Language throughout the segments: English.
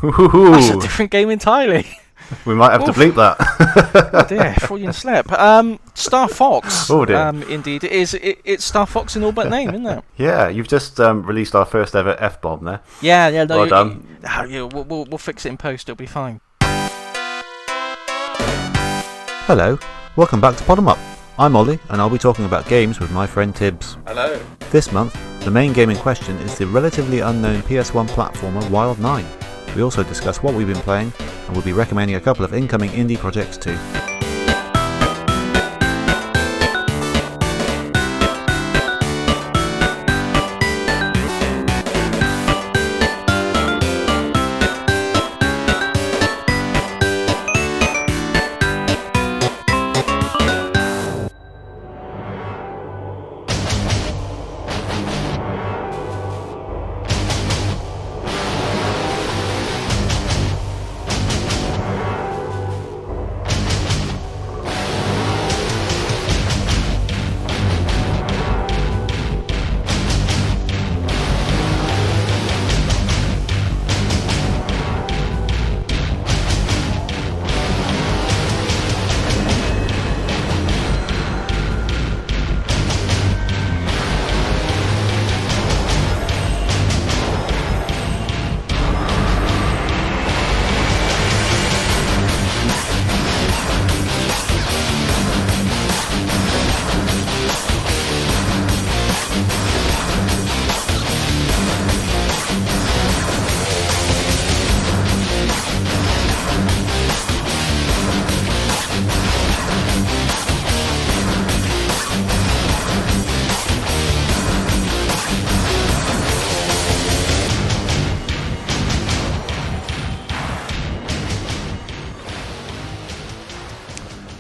That's a different game entirely. We might have to bleep that. Oh dear, Freudian slip. Star Fox. Oh dear. Indeed, it's Star Fox in all but name, isn't it? Yeah, you've just released our first ever F-bomb there. Yeah. No, well done. We'll fix it in post. It'll be fine. Hello, welcome back to Pod 'em Up. I'm Ollie, and I'll be talking about games with my friend Tibbs. Hello. This month, the main game in question is the relatively unknown PS1 platformer Wild 9. We also discuss what we've been playing, and we'll be recommending a couple of incoming indie projects too.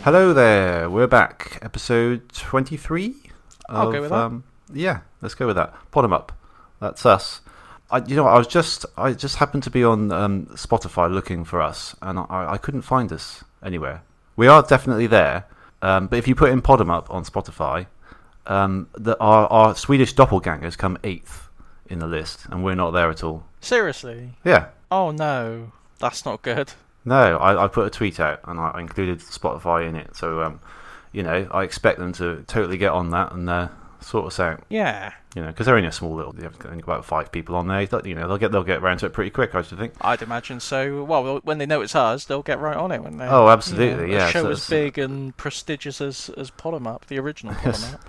Hello there, we're back. Episode 23. I'll go with that. Yeah, let's go with that. Pod 'em Up. That's us. I just happened to be on Spotify looking for us, and I couldn't find us anywhere. We are definitely there, but if you put in Pod 'em Up on Spotify, our Swedish doppelgangers come 8th in the list, and we're not there at all. Seriously? Yeah. Oh no, that's not good. No, I put a tweet out and I included Spotify in it, so I expect them to totally get on that and sort us out. Yeah. Because they're only a small little. They've only about 5 people on there. They'll get around to it pretty quick, I should think. I'd imagine so. Well, when they know it's us, they'll get right on it. When they. Oh, absolutely, yeah. A show as big and prestigious as Pod 'em Up, the original Pod 'em Up.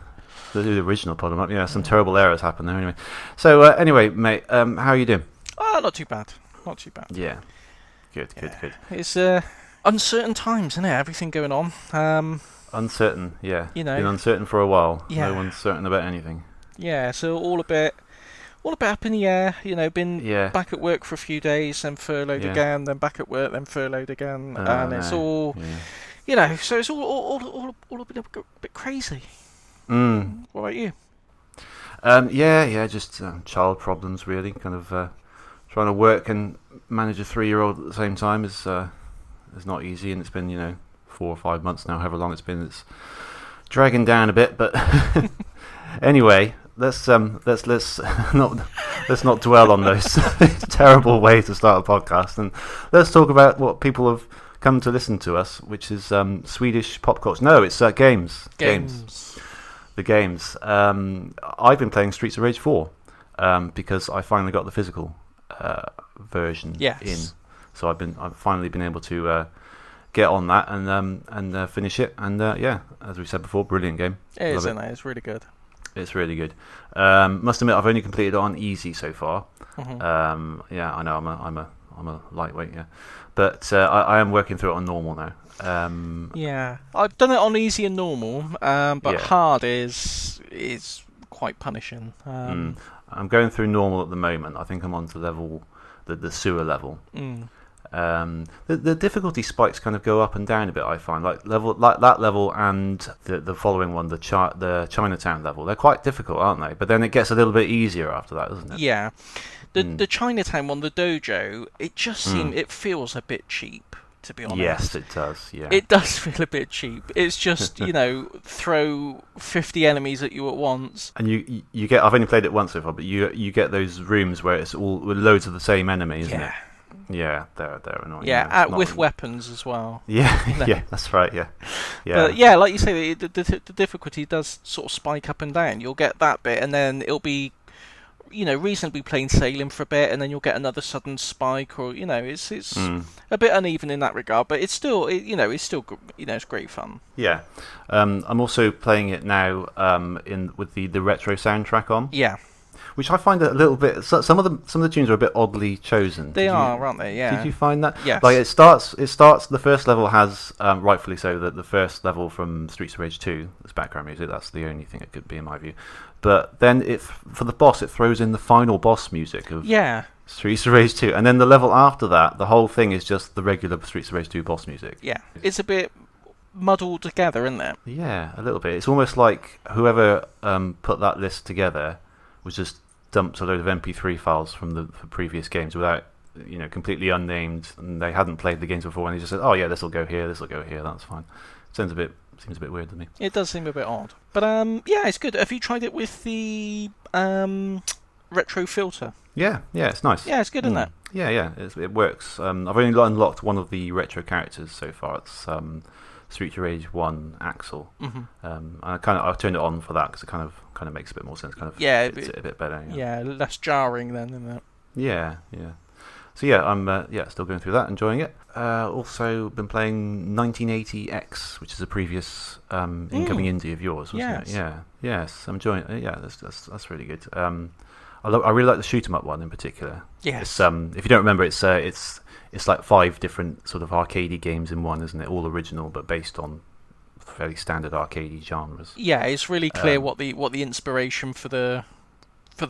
The original Pod 'em Up. Yeah, some terrible errors happened there. Anyway, so anyway, mate, how are you doing? Not too bad. Not too bad. Yeah. Good. It's uncertain times, isn't it? Everything going on. Uncertain, yeah. Been uncertain for a while. Yeah. No one's certain about anything. Yeah, so all a bit up in the air. Been back at work for a few days, then furloughed again, then back at work, then furloughed again, and it's all, so it's all a bit crazy. Mm. What about you? Just child problems really. Kind of trying to work and manage a 3-year-old at the same time is not easy, and it's been 4 or 5 months now, however long it's been. It's dragging down a bit, but anyway, let's not dwell on those. It's a terrible way to start a podcast, and let's talk about what people have come to listen to us, which is Swedish pop culture. No, it's games. The games. I've been playing Streets of Rage 4 because I finally got the physical version in. So I've finally been able to get on that and finish it. And as we said before, brilliant game. It is, isn't it? It's really good. It's really good. Must admit, I've only completed it on easy so far. Mm-hmm. I know I'm a lightweight, but I am working through it on normal now. I've done it on easy and normal, but hard is quite punishing. I'm going through normal at the moment. I think I'm on to the sewer level. The difficulty spikes kind of go up and down a bit. I find like that level and the following one, the Chinatown level. They're quite difficult, aren't they? But then it gets a little bit easier after that, doesn't it? Yeah. The Chinatown one, the dojo, it just it feels a bit cheap, to be honest. Yes, it does. Yeah, it does feel a bit cheap. It's just throw 50 enemies at you at once, and you get. I've only played it once so far, but you get those rooms where it's all with loads of the same enemy, isn't it? Yeah, they're annoying. Yeah, with weapons as well. Yeah, yeah, that's right. Yeah. But yeah, like you say, the difficulty does sort of spike up and down. You'll get that bit, and then it'll be, reasonably plain sailing for a bit, and then you'll get another sudden spike, or it's a bit uneven in that regard. But it's still, it's great fun. Yeah, I'm also playing it now with the retro soundtrack on. Yeah. Which I find a little bit. Some of the tunes are a bit oddly chosen. They are, aren't they? Yeah. Did you find that? Yes. Like it starts. The first level has, rightfully so, that the first level from Streets of Rage 2, that's background music. That's the only thing it could be in my view. But then for the boss, it throws in the final boss music of Streets of Rage 2, and then the level after that, the whole thing is just the regular Streets of Rage 2 boss music. Yeah, it's a bit muddled together, isn't it? Yeah, a little bit. It's almost like whoever put that list together was just dumped a load of MP3 files from the previous games without, completely unnamed, and they hadn't played the games before, and he just said, "Oh yeah, this will go here, that's fine." Seems a bit weird to me. It does seem a bit odd, but yeah, it's good. Have you tried it with the retro filter? Yeah, it's nice. Yeah, it's good, isn't it? Yeah, it works. I've only unlocked one of the retro characters so far. It's Street of Rage 1 Axel. Mm-hmm. I turned it on for that because it kind of makes a bit more sense. Fits it a bit better. Yeah, less jarring then, isn't it? Yeah. So yeah, I'm still going through that, enjoying it. Also been playing 1980X, which is a previous incoming indie of yours, wasn't it? Yes, I'm enjoying it. Yeah, that's really good. I really like the shoot 'em up one in particular. Yes. If you don't remember, it's like 5 different sort of arcadey games in one, isn't it? All original, but based on fairly standard arcadey genres. Yeah, it's really clear what the inspiration for the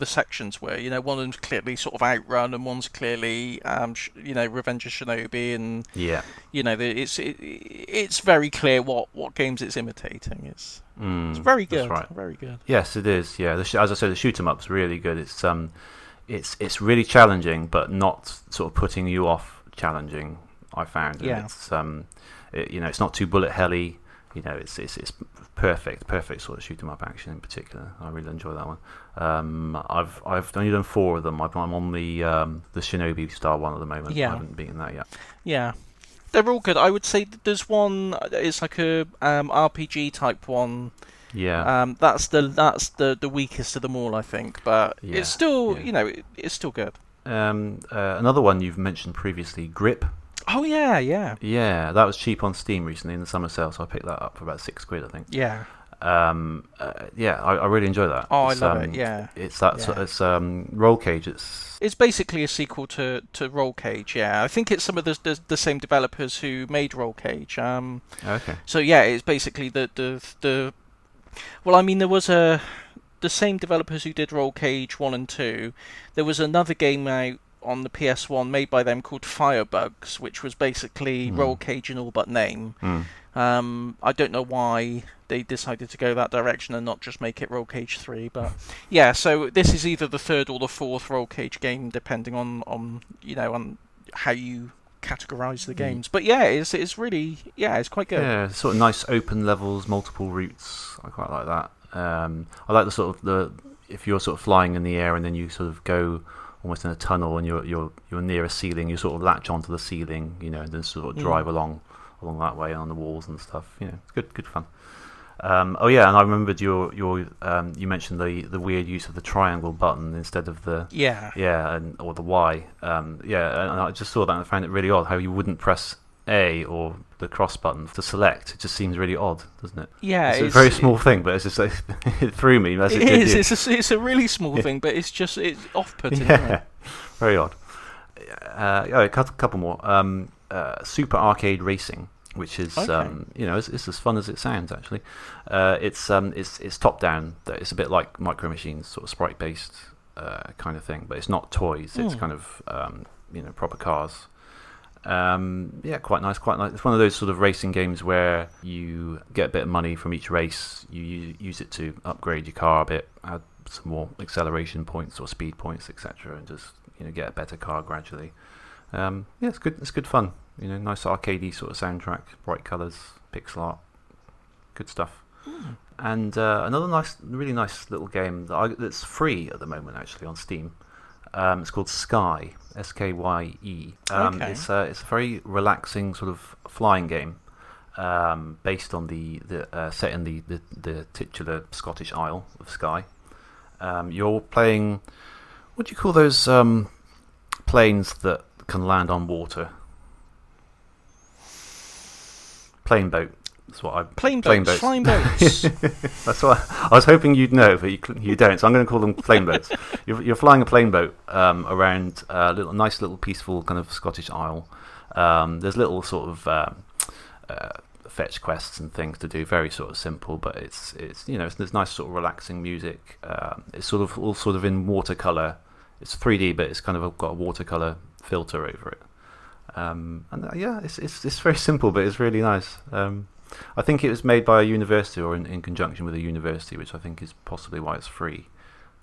sections were. One of them's clearly sort of Outrun, and one's clearly Revenge of Shinobi, and it's very clear what games it's imitating. It's very good. That's right. Very good. Yes, it is. Yeah, as I said, the shoot 'em up's really good. It's really challenging, but not sort of putting you off challenging. I found. Yeah. It's not too bullet helly. It's perfect sort of shoot 'em up action in particular. I really enjoy that one. I've only done 4 of them. I'm on the Shinobi style one at the moment. Yeah. I haven't beaten that yet. Yeah, they're all good. I would say there's one. It's like a RPG type one. Yeah. That's the weakest of them all, I think. But it's still it's still good. Another one you've mentioned previously, Grip. Oh yeah. Yeah, that was cheap on Steam recently in the summer sale, so I picked that up for about £6, I think. Yeah. I really enjoy that. Oh, I love it. Yeah. It's that sort of Roll Cage. It's basically a sequel to Roll Cage. Yeah, I think it's some of the same developers who made Roll Cage. Okay. So yeah, it's basically the well, I mean, there was the same developers who did Roll Cage 1 and 2. There was another game out on the PS1 made by them called Firebugs, which was basically Roll Cage in all but name. I don't know why they decided to go that direction and not just make it Roll Cage 3, but yeah, so this is either the 3rd or the 4th Roll Cage game, depending on how you categorize the games. But yeah, it's really, it's quite good. Yeah, sort of nice open levels, multiple routes. I quite like that. I like the sort of if you're sort of flying in the air and then you sort of go almost in a tunnel and you're near a ceiling, you sort of latch onto the ceiling, and then sort of drive along that way on the walls and stuff. It's good fun. And I remembered you mentioned the weird use of the triangle button instead of the or the Y. And I just saw that and I found it really odd how you wouldn't press A or the cross button to select. It just seems really odd, doesn't it? Yeah, it's a very small thing, but it's just it threw me. As it is. It's a really small thing, but it's off-putting. Yeah, isn't it? Very odd. A couple more. Super Arcade Racing, which is it's as fun as it sounds actually. It's top down. It's a bit like Micro Machines, sort of sprite based kind of thing, but it's not toys. It's kind of proper cars. Quite nice. It's one of those sort of racing games where you get a bit of money from each race. You use it to upgrade your car a bit, add some more acceleration points or speed points, etc., and just get a better car gradually. It's good. It's good fun. Nice arcadey sort of soundtrack, bright colours, pixel art, good stuff. And another really nice little game that's free at the moment actually on Steam. It's called Skye, Skye. Okay. It's a very relaxing sort of flying game, based on the set in the titular Scottish Isle of Skye. You're playing. What do you call those planes that can land on water? Plane boat. That's what Plane boats. Flying boats. That's what I was hoping you'd know, but you don't. So I'm going to call them plane boats. You're flying a plane boat around a nice little peaceful kind of Scottish Isle. There's little sort of fetch quests and things to do. Very sort of simple, but it's there's nice sort of relaxing music. It's sort of all sort of in watercolor. It's 3D, but it's kind of got a watercolor filter over it. It's very simple, but it's really nice. I think it was made by a university or in conjunction with a university, which I think is possibly why it's free.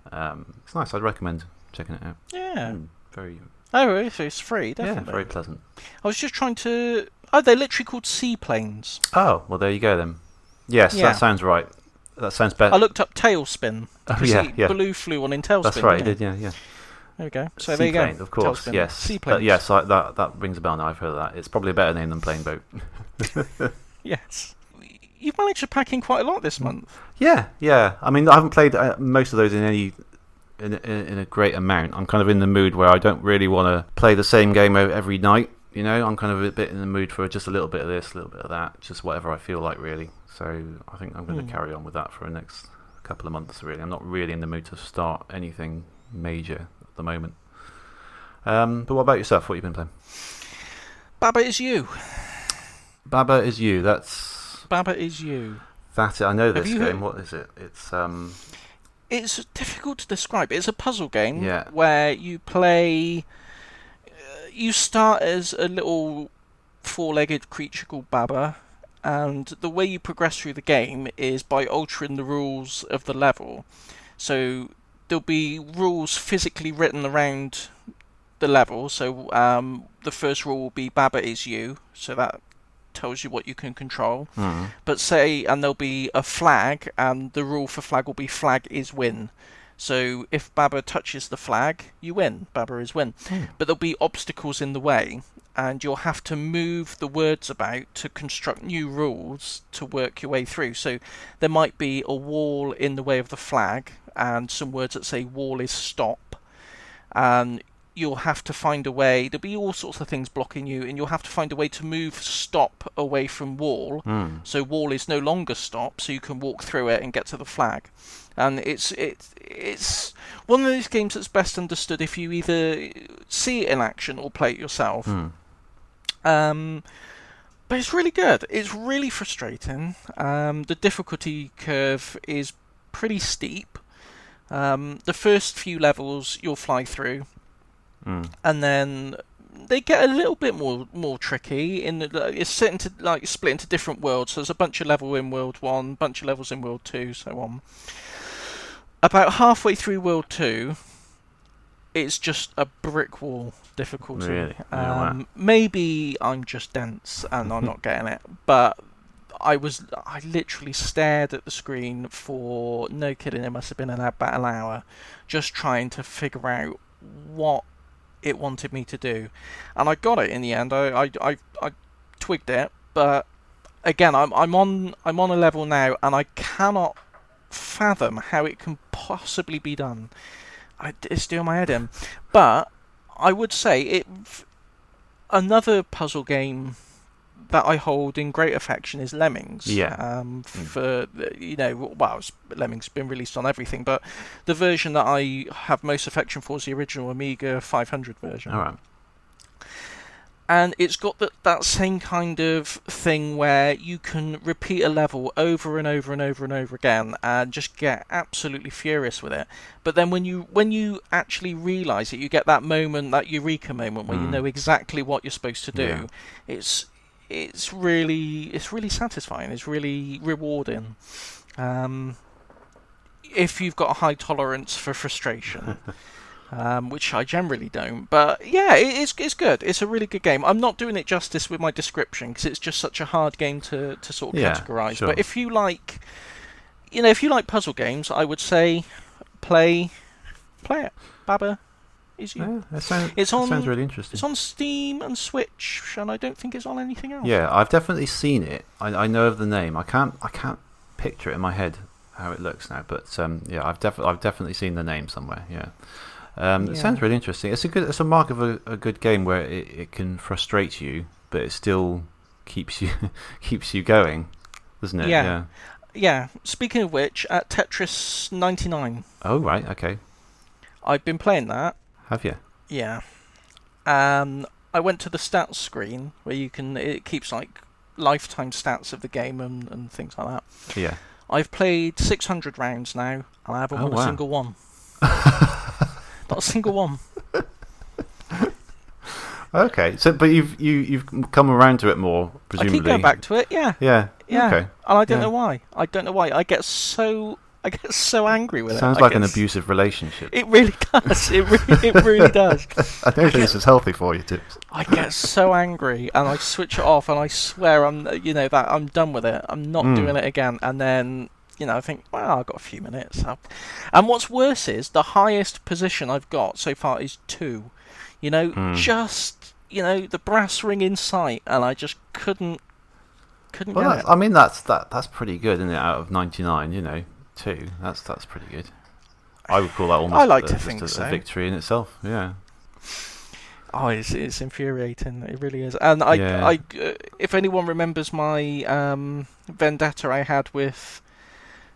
It's nice. I'd recommend checking it out. Yeah. Very. Oh, really? So it's free, definitely. Yeah, very pleasant. I was just trying to... Oh, they're literally called seaplanes. Oh, well, there you go then. Yes, yeah. That sounds right. That sounds better. I looked up Tailspin. Oh, yeah. Blue flew on in Tailspin. That's right, it did, yeah. There we go. So there you go. Of course, Tailspin. yes. Seaplanes. Yes, that rings a bell now. I've heard of that. It's probably a better name than plane boat. Yes. You've managed to pack in quite a lot this month. Yeah. I mean, I haven't played most of those in a great amount. I'm kind of in the mood where I don't really want to play the same game every night. I'm kind of a bit in the mood for just a little bit of this, a little bit of that, just whatever I feel like, really. So I think I'm going to carry on with that for the next couple of months, really. I'm not really in the mood to start anything major at the moment. But what about yourself? What have you been playing? Baba Is You. Baba Is You. That's Baba Is You. That's it. I know this game. What is it? It's difficult to describe. It's a puzzle game Yeah. where you play. You start as a little four-legged creature called Baba, and the way you progress through the game is by altering the rules of the level. So there'll be rules physically written around the level. So the first rule will be Baba Is You. So that tells you what you can control. But and there'll be a flag, and the rule for flag will be flag is win. So if Baba touches the flag, you win. Baba is win. But there'll be obstacles in the way, and you'll have to move the words about to construct new rules to work your way through. So there might be a wall in the way of the flag, and some words that say wall is stop, and you'll have to find a way. There'll be all sorts of things blocking you, and you'll have to find a way to move stop away from wall. So wall is no longer stop, so you can walk through it and get to the flag. And it's one of those games that's best understood if you either see it in action or play it yourself. But it's really good. It's really frustrating. The difficulty curve is pretty steep. The first few levels you'll fly through. And then they get a little bit more tricky. It's split into different worlds. So there's a bunch of levels in World 1, bunch of levels in World 2, so on. About halfway through World 2, it's just a brick wall difficulty. Really? Maybe I'm just dense and I'm not getting it, but I literally stared at the screen for, no kidding, it must have been about an hour, just trying to figure out what it wanted me to do, and I got it in the end. I twigged it, but again, I'm on a level now, and I cannot fathom how it can possibly be done. It's doing my head in. But I would say another puzzle game that I hold in great affection is Lemmings. Yeah. Lemmings been released on everything, but the version that I have most affection for is the original Amiga 500 version. All right. And it's got that same kind of thing where you can repeat a level over and over and over and over again and just get absolutely furious with it. But then when you actually realise it, you get that moment, that eureka moment, where you know exactly what you're supposed to do. Yeah. It's really satisfying. It's really rewarding. If you've got a high tolerance for frustration. Which I generally don't, but yeah, it's good. It's a really good game. I'm not doing it justice with my description because it's just such a hard game to sort of categorise. Sure. But if you like puzzle games, I would say play it. Baba That sounds really interesting. It's on Steam and Switch, and I don't think it's on anything else. Yeah, I've definitely seen it. I know of the name. I can't picture it in my head how it looks now, but I've definitely seen the name somewhere. Yeah. It sounds really interesting. It's a mark of a good game where it can frustrate you, but it still keeps you going, doesn't it? Yeah. Speaking of which, Tetris 99. Oh right, okay. I've been playing that. Have you? Yeah. I went to the stats screen where it keeps like lifetime stats of the game and things like that. Yeah. I've played 600 rounds now, and I haven't won a single one. Not a single one. Okay, so but you've come around to it more, presumably. I keep going back to it. Yeah. Yeah. Okay. And I don't know why. I get so angry with it. Sounds like an abusive relationship. It really does. It really does. I don't think this is healthy for you, Tibbs. I get so angry, and I switch it off, and I swear I'm done with it. I'm not doing it again. And then I think, well, I've got a few minutes. And what's worse is the highest position I've got so far is 2. Just the brass ring in sight, and I just couldn't get it. I mean, that's pretty good, isn't it? Out of 99, 2. That's pretty good. I would call that almost a victory in itself. Yeah. Oh, it's infuriating. It really is. And I if anyone remembers my vendetta I had with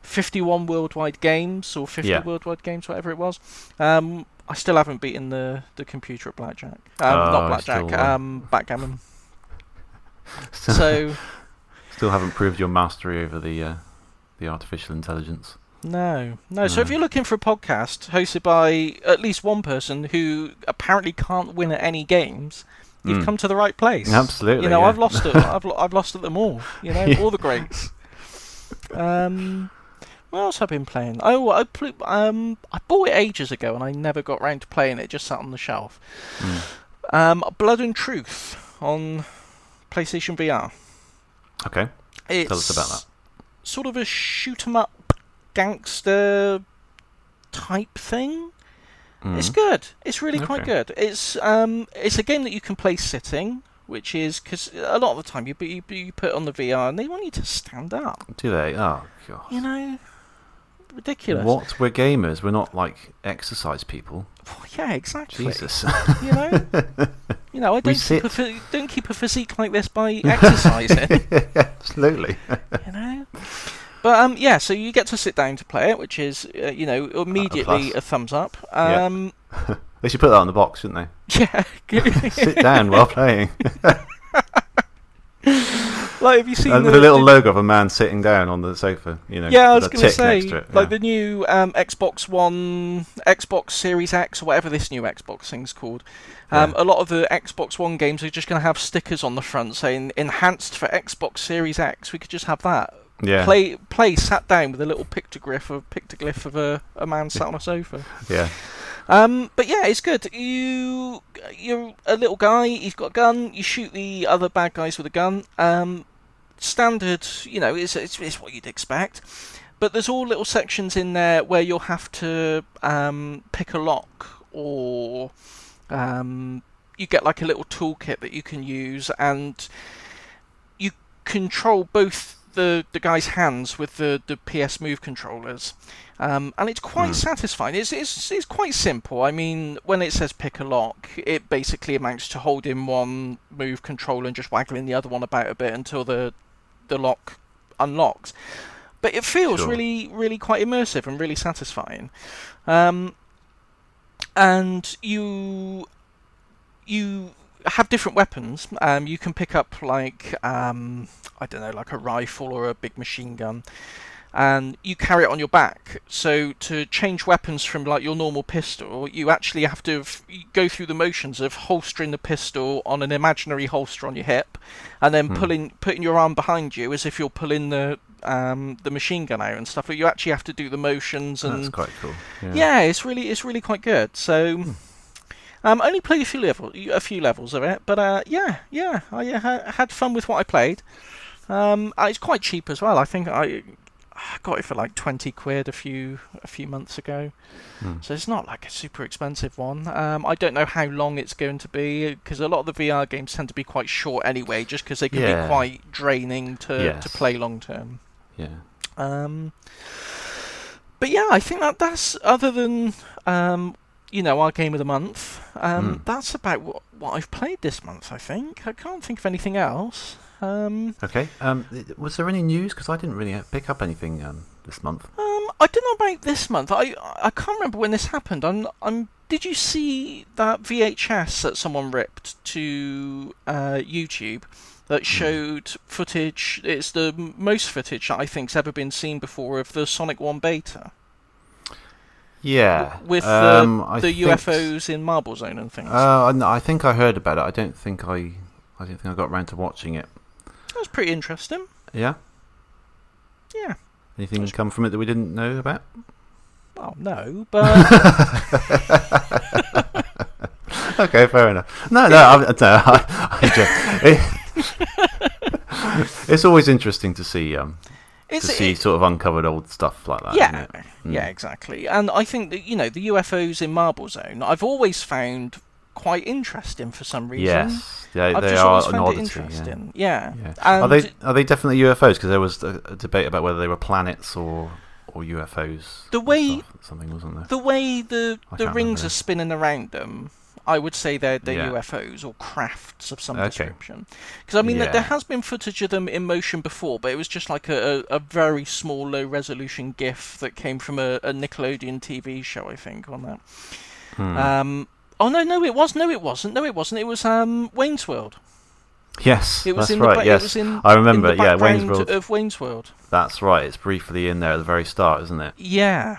51 worldwide games or 50 worldwide games, whatever it was. I still haven't beaten the computer at blackjack. Not blackjack. Backgammon. Still haven't proved your mastery over the artificial intelligence. No. So if you're looking for a podcast hosted by at least one person who apparently can't win at any games, you've come to the right place. Absolutely. I've lost it. I've lost at them all. All the greats. What else have I been playing? I bought it ages ago and I never got round to playing it. It just sat on the shelf. Blood and Truth on PlayStation VR. Okay. Tell us about that. Sort of a shoot 'em up gangster type thing. It's good. It's really quite good. It's a game that you can play sitting, which is because a lot of the time you put on the VR and they want you to stand up. Do they? Oh god. Ridiculous. What? We're gamers. We're not like exercise people. Oh, yeah, exactly. Jesus. I don't keep a physique like this by exercising. Absolutely. But so you get to sit down to play it, which is immediately a thumbs up. They should put that on the box, shouldn't they? Yeah. Sit down while playing. Like, have you seen with a little logo of a man sitting down on the sofa? Yeah, I was going to say, the new Xbox One, Xbox Series X, or whatever this new Xbox thing's called. A lot of the Xbox One games are just going to have stickers on the front saying "enhanced for Xbox Series X." We could just have that. Yeah. Play sat down with a little pictoglyph of a man sat on a sofa. Yeah. But yeah, it's good. You're a little guy. You've got a gun. You shoot the other bad guys with a gun. Standard, it's what you'd expect. But there's all little sections in there where you'll have to pick a lock, or you get like a little toolkit that you can use, and you control both the guy's hands with the PS Move controllers. And it's quite satisfying. It's quite simple. I mean, when it says pick a lock, it basically amounts to holding one Move controller and just waggling the other one about a bit until the lock unlocks. But it feels really, really quite immersive and really satisfying. And you have different weapons. You can pick up like like a rifle or a big machine gun, and you carry it on your back. So to change weapons from like your normal pistol, you actually have to go through the motions of holstering the pistol on an imaginary holster on your hip, and then putting your arm behind you as if you're pulling the machine gun out and stuff. But you actually have to do the motions, and that's quite cool. Yeah, it's really quite good. So. Only played a few levels of it, but I had fun with what I played. It's quite cheap as well. I think I I got it for like 20 quid a few months ago. So it's not like a super expensive one. I don't know how long it's going to be, because a lot of the VR games tend to be quite short anyway, just because they can be quite draining to play long term. Yeah. But yeah, I think that's, other than our game of the month, that's about what I've played this month, I think. I can't think of anything else. Okay. Was there any news? Because I didn't really pick up anything this month. I don't know about this month. I can't remember when this happened. Did you see that VHS that someone ripped to YouTube that showed footage? It's the most footage that I think's ever been seen before of the Sonic 1 beta. Yeah. With the UFOs in Marble Zone and things. I think I heard about it. I don't think I got around to watching it. That was pretty interesting. Yeah? Yeah. Anything come from it that we didn't know about? Well, no, but... Okay, fair enough. No, it's always interesting to see sort of uncovered old stuff like that. Yeah, isn't it? Yeah, exactly. And I think that, the UFOs in Marble Zone, I've always found quite interesting for some reason. Yes, they I've just are always an found oddity. it interesting. Yeah. And are they definitely UFOs? Because there was a debate about whether they were planets or UFOs. The way something, wasn't there? The way the rings are spinning around them, I would say they're UFOs or crafts of some description. Because there has been footage of them in motion before, but it was just like a very small, low resolution GIF that came from a Nickelodeon TV show, I think, on that. Oh no, it wasn't. It was Wayne's World. Yes, that's right. Yes, it was in, I remember. In the background Wayne's World. Of Wayne's World. That's right. It's briefly in there at the very start, isn't it? Yeah.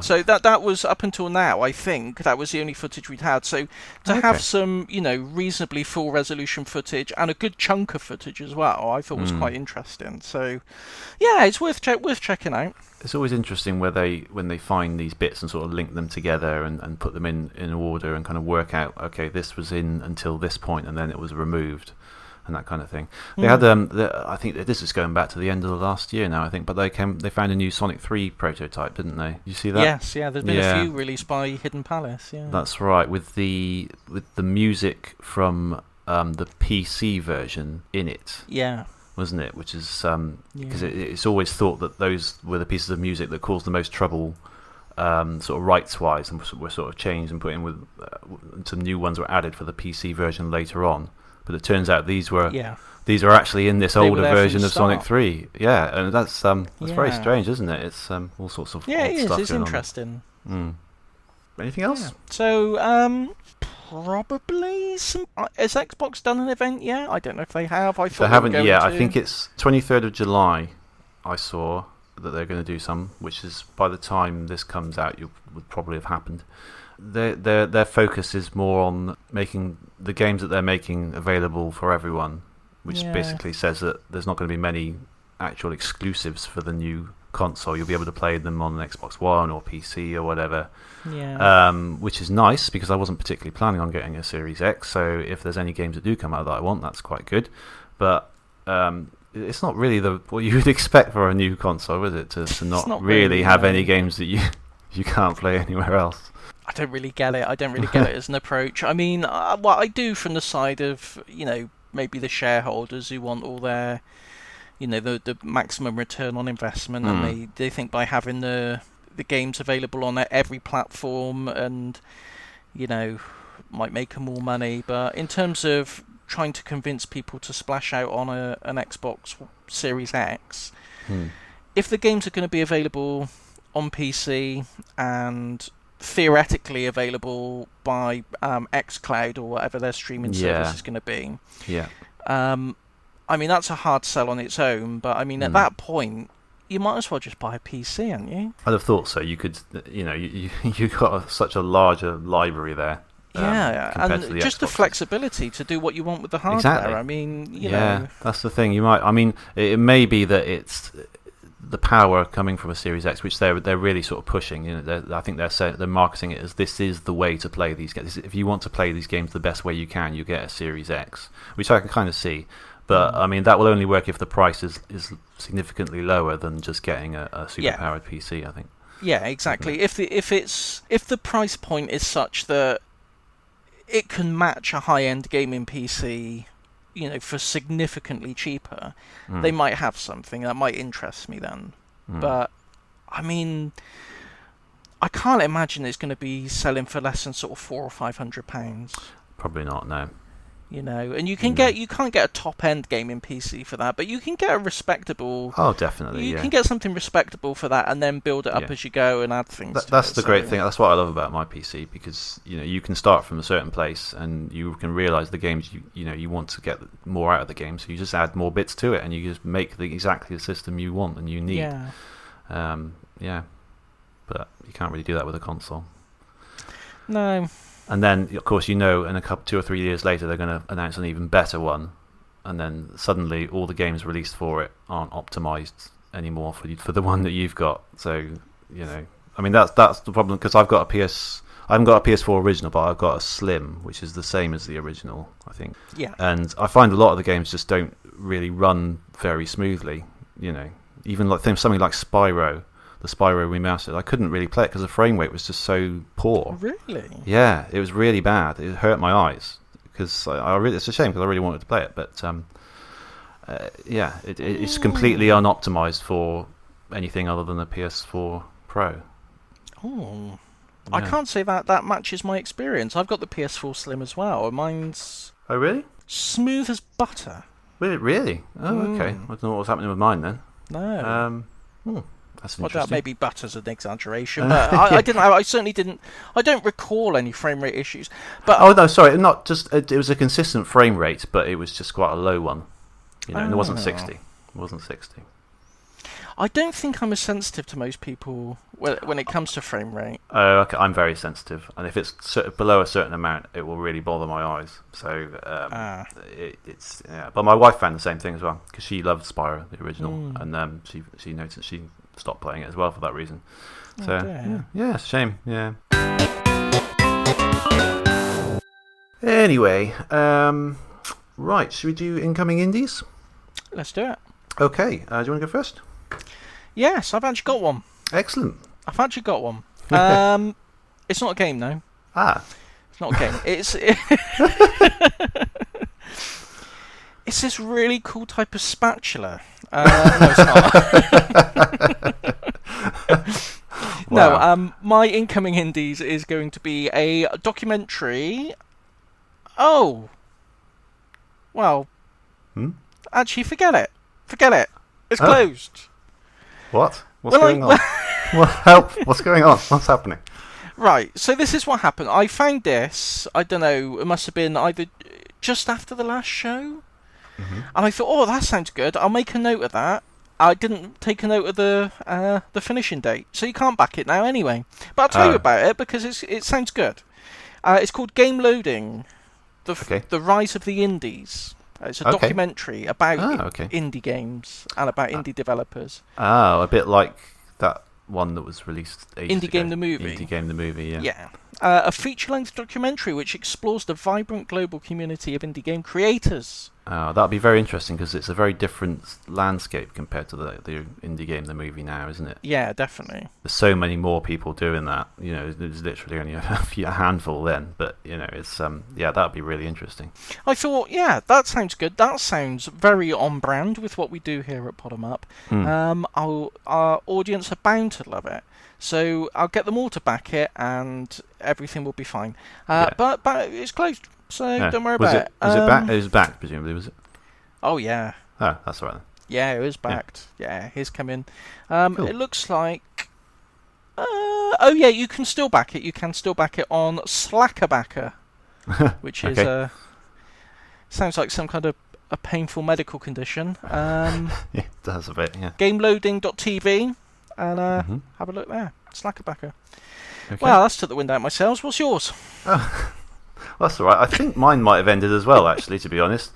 So that was up until now. I think that was the only footage we'd had. So to have some, reasonably full resolution footage and a good chunk of footage as well, I thought was quite interesting. So yeah, it's worth checking out. It's always interesting when they find these bits and sort of link them together and put them in order and kind of work out, okay, this was in until this point and then it was removed and that kind of thing. They had I think that this is going back to the end of the last year now, I think, but they found a new Sonic 3 prototype, didn't they? Did you see that? Yes, yeah, there's been a few released by Hidden Palace, yeah. That's right, with the music from the PC version in it. Yeah. Wasn't it? Which is because it's always thought that those were the pieces of music that caused the most trouble, sort of rights-wise, and were sort of changed and put in with some new ones were added for the PC version later on. But it turns out these are actually in this older version of Sonic 3. Yeah, and that's very strange, isn't it? It's all sorts of odd stuff. It's interesting. Anything else? Yeah. So probably some. Has Xbox done an event yet? I don't know if they have. I thought they haven't yet. I think it's 23rd of July. I saw that they're going to do some, which is by the time this comes out, would probably have happened. Their focus is more on making the games that they're making available for everyone, which basically says that there's not going to be many actual exclusives for the new console. You'll be able to play them on an Xbox One or PC or whatever. Which is nice because I wasn't particularly planning on getting a Series X, so if there's any games that do come out that I want, that's quite good. But it's not really what you would expect for a new console, is it? To not really have any games that you can't play anywhere else. I don't really get it. As an approach. I mean, what I do from the side of, maybe the shareholders who want all their, the maximum return on investment, and they think by having the games available on every platform and, might make them more money. But in terms of trying to convince people to splash out on an Xbox Series X, if the games are going to be available on PC and theoretically available by xCloud or whatever their streaming service is going to be. Yeah. I mean, that's a hard sell on its own, but I mean, at that point, you might as well just buy a PC, hadn't you? I'd have thought so. You could, you got such a larger library there. And just the flexibility to do what you want with the hardware. Exactly. I mean, you know, that's the thing. It may be that it's the power coming from a Series X, which they're really sort of pushing. I think they're marketing it as this is the way to play these games. If you want to play these games the best way you can, you get a Series X, which I can kind of see. But I mean, that will only work if the price is significantly lower than just getting a super powered PC, I think. Yeah, exactly. If the price point is such that it can match a high-end gaming PC, for significantly cheaper, they might have something that might interest me then. But I mean, I can't imagine it's going to be selling for less than sort of £400 or £500. Probably not, no. And you can't get a top end gaming PC for that, but you can get a respectable. Oh, definitely. You can get something respectable for that, and then build it up as you go and add things. That's the great thing. That's what I love about my PC, because you can start from a certain place, and you can realize the games you want to get more out of the game, so you just add more bits to it, and you just make exactly the system you want and you need. But you can't really do that with a console. No. And then, of course, in a couple, 2 or 3 years later, they're going to announce an even better one, and then suddenly all the games released for it aren't optimized anymore for the one that you've got. So, I mean, that's the problem, because I haven't got a PS4 original, but I've got a Slim, which is the same as the original, I think. Yeah. And I find a lot of the games just don't really run very smoothly. Even like something like Spyro. The Spyro remastered, I couldn't really play it because the frame rate was just so poor. Really? Yeah, it was really bad. It hurt my eyes because it's a shame because I really wanted to play it, but it's completely unoptimized for anything other than the PS4 Pro. Oh, yeah. I can't say that matches my experience. I've got the PS4 Slim as well. Mine's really smooth as butter. Really? Oh, okay. I don't know what was happening with mine then. No. That's well, interesting. maybe butter's an exaggeration, but I certainly didn't. I don't recall any frame rate issues. But oh no, sorry, not just. It was a consistent frame rate, but it was just quite a low one. And it wasn't 60. It wasn't 60. I don't think I'm as sensitive to most people when it comes to frame rate. Oh, okay. I'm very sensitive, and if it's below a certain amount, it will really bother my eyes. So it's. Yeah. But my wife found the same thing as well, because she loved Spyro, the original, and she noticed she stopped playing it as well for that reason. So yeah, it's a shame. Yeah. Anyway, right. Should we do incoming indies? Let's do it. Okay. Do you want to go first? Yes, I've actually got one. Excellent. I've actually got one. It's not a game, though. It's not a game. It's this really cool type of spatula. No, it's not. Wow. No, my incoming indies is going to be a documentary. Oh. Well. Actually, forget it. It's closed. What? What's going on? Help! What's going on? What's happening? Right, so this is what happened. I found this, I don't know, it must have been either just after the last show. And I thought, that sounds good. I'll make a note of that. I didn't take a note of the finishing date, so you can't back it now anyway. But I'll tell you about it because it sounds good. It's called Game Loading, the Rise of the Indies. It's a documentary about indie games and about indie developers. Oh, a bit like that one that was released ages ago. Game the Movie. Indie Game the Movie, yeah. Yeah. A feature-length documentary which explores the vibrant global community of indie game creators. Oh, that'd be very interesting because it's a very different landscape compared to the Indie Game the Movie now, isn't it? Yeah, definitely. There's so many more people doing that. There's literally only a handful then, but it's that'd be really interesting. I thought, that sounds good. That sounds very on brand with what we do here at Bottom Up. Our audience are bound to love it. So I'll get them all to back it, and everything will be fine. But it's closed, so don't worry about it. Was it back? It was backed, presumably, was it? Oh yeah. Oh, that's all right then. Yeah, it was backed. Yeah, here's coming. Cool. It looks like. You can still back it. You can still back it on Slackerbacker, which is sounds like some kind of a painful medical condition. Yeah, it does a bit. Yeah. GameLoading.tv. And have a look there. Slackerbacker. Okay. Well, that's took the wind out of my sails. What's yours? Oh, well, that's all right. I think mine might have ended as well, actually, to be honest.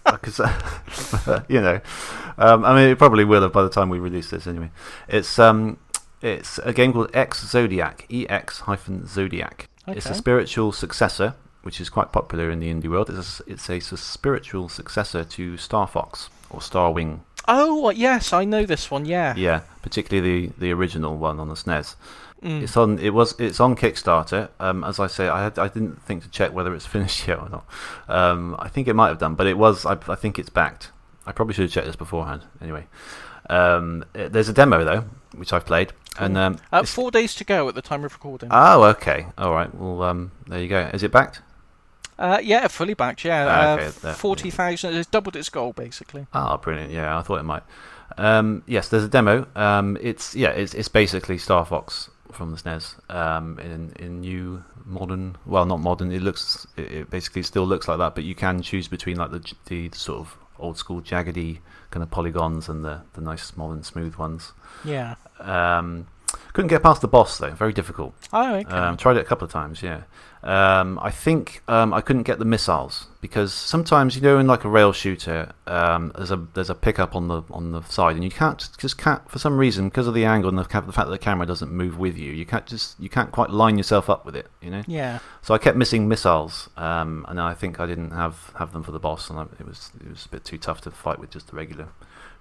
Because, I mean, it probably will have by the time we release this anyway. It's a game called X Zodiac, EX-Zodiac. Okay. It's a spiritual successor which is quite popular in the indie world. It's a spiritual successor to Star Fox or Star Wing. Oh, yes, I know this one. Yeah. Yeah, particularly the original one on the SNES. It's on Kickstarter. As I say, I didn't think to check whether it's finished yet or not. I think it might have done, but it was. I think it's backed. I probably should have checked this beforehand. Anyway, there's a demo though, which I've played, and 4 days to go at the time of recording. Oh, okay, all right. Well, there you go. Is it backed? Yeah, fully backed. Yeah, okay, 40,000. It's doubled its goal basically. Oh, brilliant! Yeah, I thought it might. Yes, there's a demo. It's basically Star Fox from the SNES in new modern. Well, not modern. It basically still looks like that, but you can choose between like the sort of old school jaggedy kind of polygons and the nice modern smooth ones. Yeah. Couldn't get past the boss though. Very difficult. Oh, okay. Tried it a couple of times. Yeah. I think I couldn't get the missiles because sometimes in like a rail shooter, there's a pickup on the side and you can't for some reason because of the angle and the fact that the camera doesn't move with you. You can't quite line yourself up with it. Yeah. So I kept missing missiles, and I think I didn't have them for the boss, and it was a bit too tough to fight with just the regular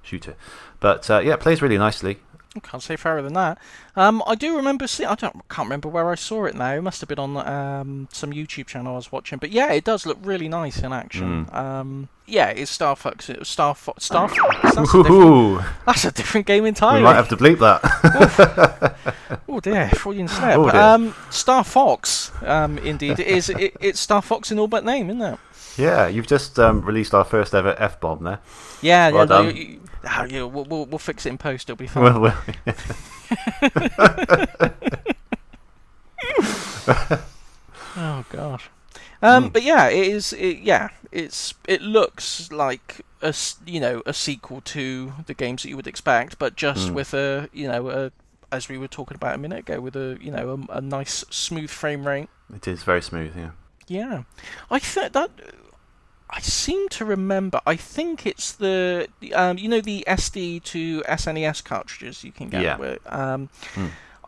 shooter. But it plays really nicely. I can't say fairer than that. I do remember seeing. Can't remember where I saw it now. It must have been on some YouTube channel I was watching. But yeah, it does look really nice in action. Yeah, it's Star Fox. Star Fox. That's a different game entirely. We might have to bleep that. Oh dear, Freudian slip. Star Fox, indeed, it's Star Fox in all but name, isn't it? Yeah, you've just released our first ever F-bomb there. Yeah, well done. We'll fix it in post. It'll be fine. Well, oh gosh. But yeah, it is. It looks like a sequel to the games that you would expect, but just with as we were talking about a minute ago, with a nice smooth frame rate. It is very smooth, yeah. Yeah, I seem to remember. I think it's the the SD to SNES cartridges you can get. Yeah.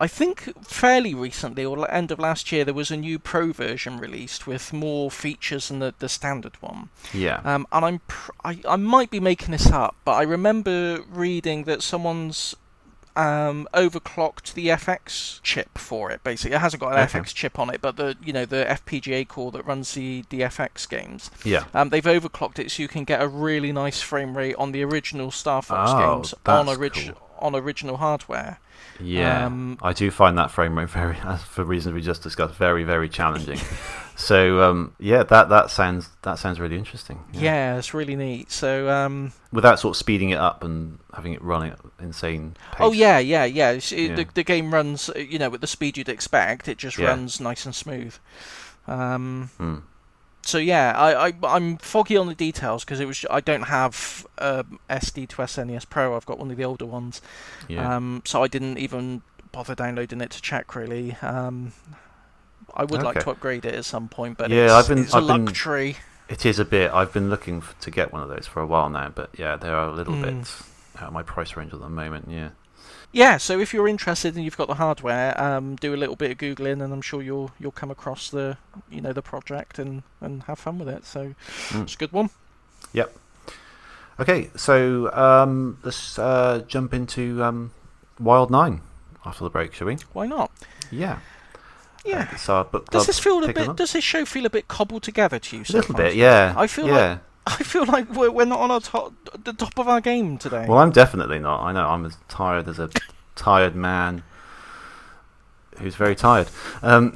I think fairly recently, or end of last year, there was a new Pro version released with more features than the standard one. Yeah. And I might be making this up, but I remember reading that someone's overclocked the FX chip for it. Basically, it hasn't got an FX chip on it, but the FPGA core that runs the FX games. Yeah. They've overclocked it so you can get a really nice frame rate on the original Star Fox games on original hardware. Yeah, I do find that frame rate for reasons we just discussed, very, very challenging. So that sounds really interesting. Yeah, it's really neat. So without sort of speeding it up and having it run at insane pace. Oh yeah. The game runs at the speed you'd expect. It just runs nice and smooth. So yeah, I'm foggy on the details because I don't have SD to SNES Pro. I've got one of the older ones. Yeah. So I didn't even bother downloading it to check really. I would like to upgrade it at some point, but it's a luxury. It is a bit. I've been looking to get one of those for a while now, but yeah, they are a little bit out of my price range at the moment. Yeah. Yeah, so if you're interested and you've got the hardware, do a little bit of Googling, and I'm sure you'll come across the project and have fun with it. So it's a good one. Yep. Okay, so let's jump into Wild 9 after the break, shall we? Why not? Yeah. Yeah. It's our book club. Does this show feel a bit cobbled together to you? A little bit, yeah. I feel like we're not on the top of our game today. Well, I'm definitely not. I know I'm as tired as a tired man who's very tired. I'm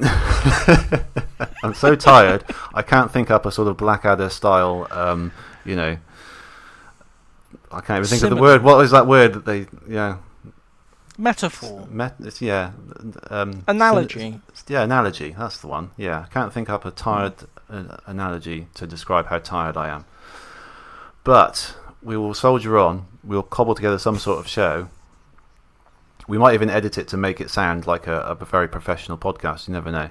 so tired I can't think up a sort of Blackadder style. I can't even think of the word. What is that word that they? Yeah. Metaphor. Analogy. Analogy. That's the one. Yeah, I can't think up a tired analogy to describe how tired I am. But we will soldier on. We'll cobble together some sort of show. We might even edit it to make it sound like a very professional podcast. You never know.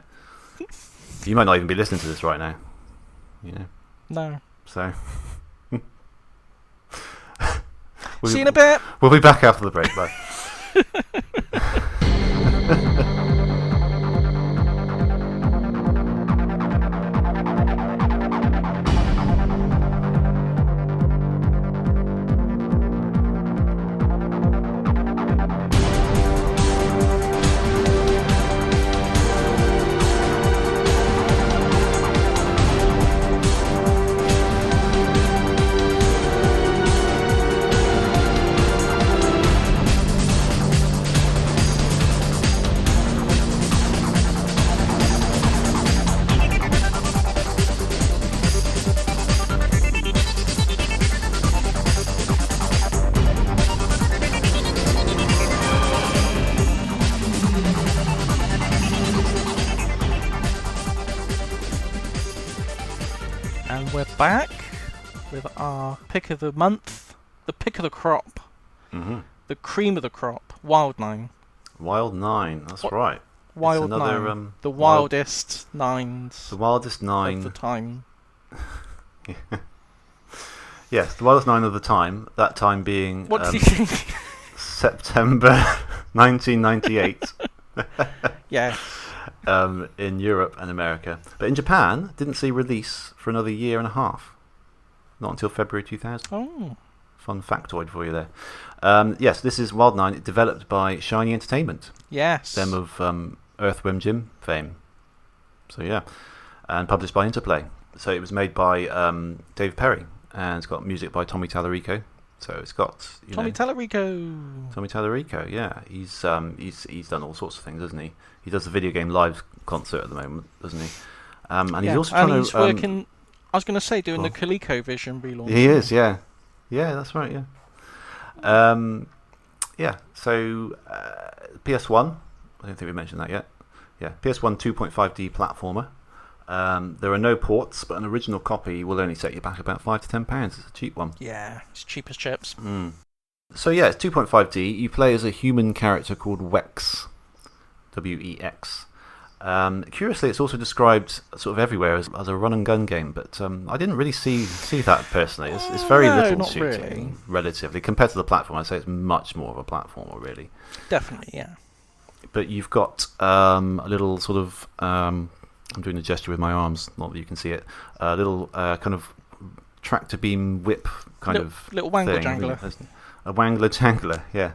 You might not even be listening to this right now. No. So. See you in a bit. We'll be back after the break. Bye. back with our pick of the month, the pick of the crop, the cream of the crop, Wild 9. Wild 9, that's right. Wild 9, the wildest nines. The wildest 9 of the time. Yes, the wildest 9 of the time. That time being. What do you think? September 1998. Yes. In Europe and America, but in Japan, didn't see release for another year and a half. Not until February 2000. Oh. Fun factoid for you there. Yes, this is Wild 9, developed by Shiny Entertainment. Yes. Them of Earthworm Jim fame. So yeah, and published by Interplay. So it was made by Dave Perry, and it's got music by Tommy Tallarico. So it's got Tommy Tallarico, yeah. He's done all sorts of things, hasn't he? He does the video game live concert at the moment, doesn't he? And he's also trying he's working. I was going to say doing the ColecoVision relaunch. He is, yeah. Yeah, that's right, yeah. Yeah. So PS1. I don't think we mentioned that yet. Yeah, PS1 2.5D platformer. There are no ports, but an original copy will only set you back about £5 to £10. It's a cheap one. Yeah, it's cheap as chips. So yeah, it's 2.5D. You play as a human character called Wex, W-E-X. Curiously, it's also described sort of everywhere as a run and gun game, but I didn't really see that personally. It's very little shooting, relatively compared to the platform. I'd say it's much more of a platformer, really. Definitely, yeah. But you've got a little sort of. I'm doing a gesture with my arms, not that you can see it. A little kind of tractor beam whip kind of little wangler thing. jangler. A wangler jangler, yeah.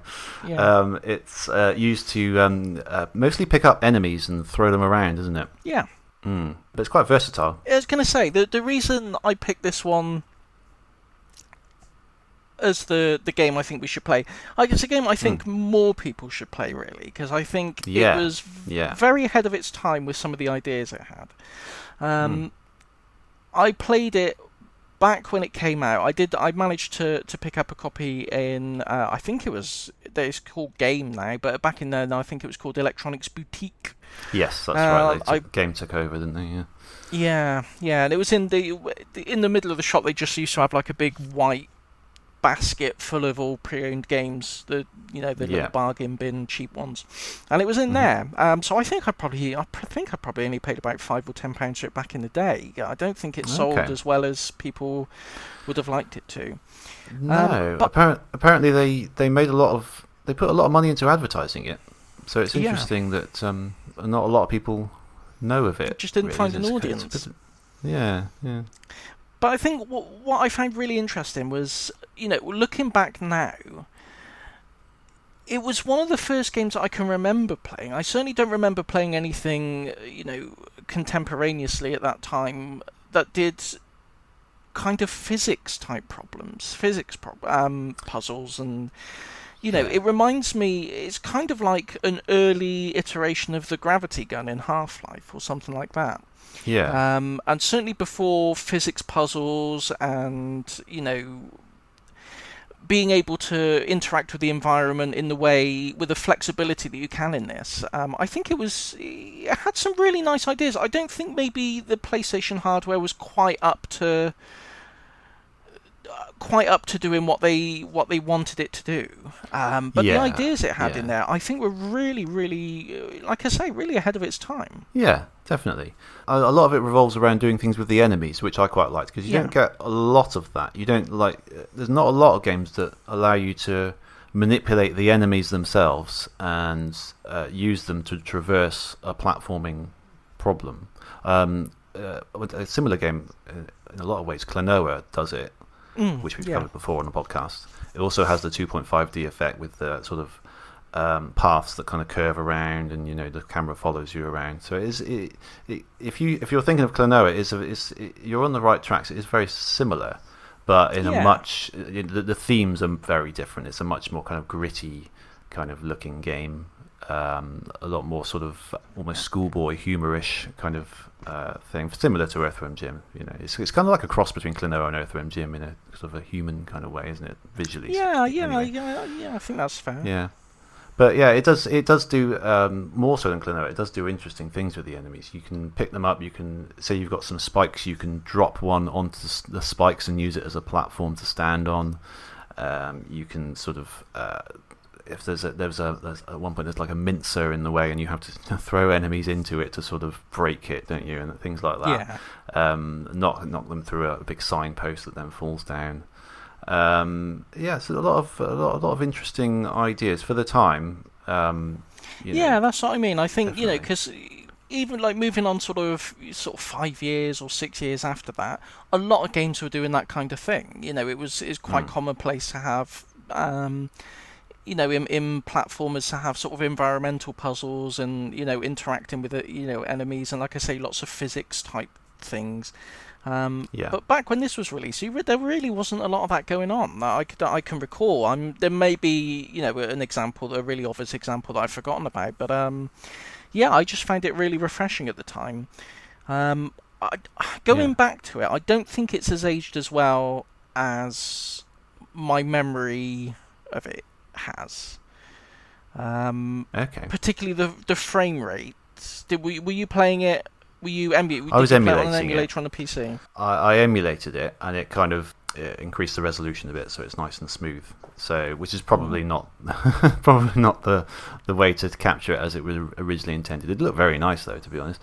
It's used to mostly pick up enemies and throw them around, isn't it? Yeah. But it's quite versatile. I was going to say, the reason I picked this one as the game I think we should play, it's a game I think more people should play, really, because I think it was very ahead of its time with some of the ideas it had. I played it back when it came out. I managed to pick up a copy in I think it's called Game now, but back in there I think it was called Electronics Boutique. Yes, that's right. Game took over, didn't they? Yeah, and it was in the middle of the shop. They just used to have like a big white basket full of all pre-owned games, the little bargain bin cheap ones, and it was in there. So I think I probably only paid about £5 or £10 for it back in the day. I don't think it sold as well as people would have liked it to. No, apparently they put a lot of money into advertising it. So it's interesting that not a lot of people know of it. Just didn't find an audience. Yeah. But I think what I found really interesting was, looking back now, it was one of the first games that I can remember playing. I certainly don't remember playing anything, contemporaneously at that time that did kind of physics-type problems, puzzles, and, it reminds me, it's kind of like an early iteration of the gravity gun in Half-Life or something like that. Yeah. And certainly before physics puzzles and, being able to interact with the environment with the flexibility that you can in this, I think it had some really nice ideas. I don't think maybe the PlayStation hardware was quite up to doing what they wanted it to do. But the ideas it had in there, I think, were really, really, like I say, really ahead of its time. Yeah, definitely. A lot of it revolves around doing things with the enemies, which I quite liked, because you don't get a lot of that. There's not a lot of games that allow you to manipulate the enemies themselves and use them to traverse a platforming problem. A similar game, in a lot of ways, Klonoa does it. Which we've covered before on the podcast. It also has the 2.5D effect with the sort of paths that kind of curve around, and the camera follows you around. So if you're thinking of Klonoa, you're on the right tracks. It is very similar, but in a much the themes are very different. It's a much more kind of gritty kind of looking game. A lot more sort of almost schoolboy humorish kind of thing, similar to Earthworm Jim. It's kind of like a cross between Klonoa and Earthworm Jim in a sort of a human kind of way, isn't it? Visually. Yeah. I think that's fair. Yeah, But yeah, it does do more so than Klonoa. It does do interesting things with the enemies. You can pick them up. You can say you've got some spikes. You can drop one onto the spikes and use it as a platform to stand on. You can sort of if there's at one point there's like a mincer in the way, and you have to throw enemies into it to sort of break it, don't you? And things like that. Yeah. Knock them through a big signpost that then falls down. So a lot of interesting ideas for the time. That's what I mean. I think definitely. Because even like moving on sort of 5 years or 6 years after that, a lot of games were doing that kind of thing. It's quite commonplace to have in platformers to have sort of environmental puzzles and interacting with enemies, and like I say, lots of physics type things. But back when this was released, there really wasn't a lot of that going on that I can recall. There may be an example, a really obvious example that I've forgotten about, but I just found it really refreshing at the time. Going back to it, I don't think it's as aged as well as my memory of it has. Particularly the frame rate. Were you playing it? I was emulating it on an emulator on the PC. I emulated it, and it kind of increased the resolution a bit, so it's nice and smooth. So, which is probably not the way to capture it as it was originally intended. It looked very nice, though, to be honest.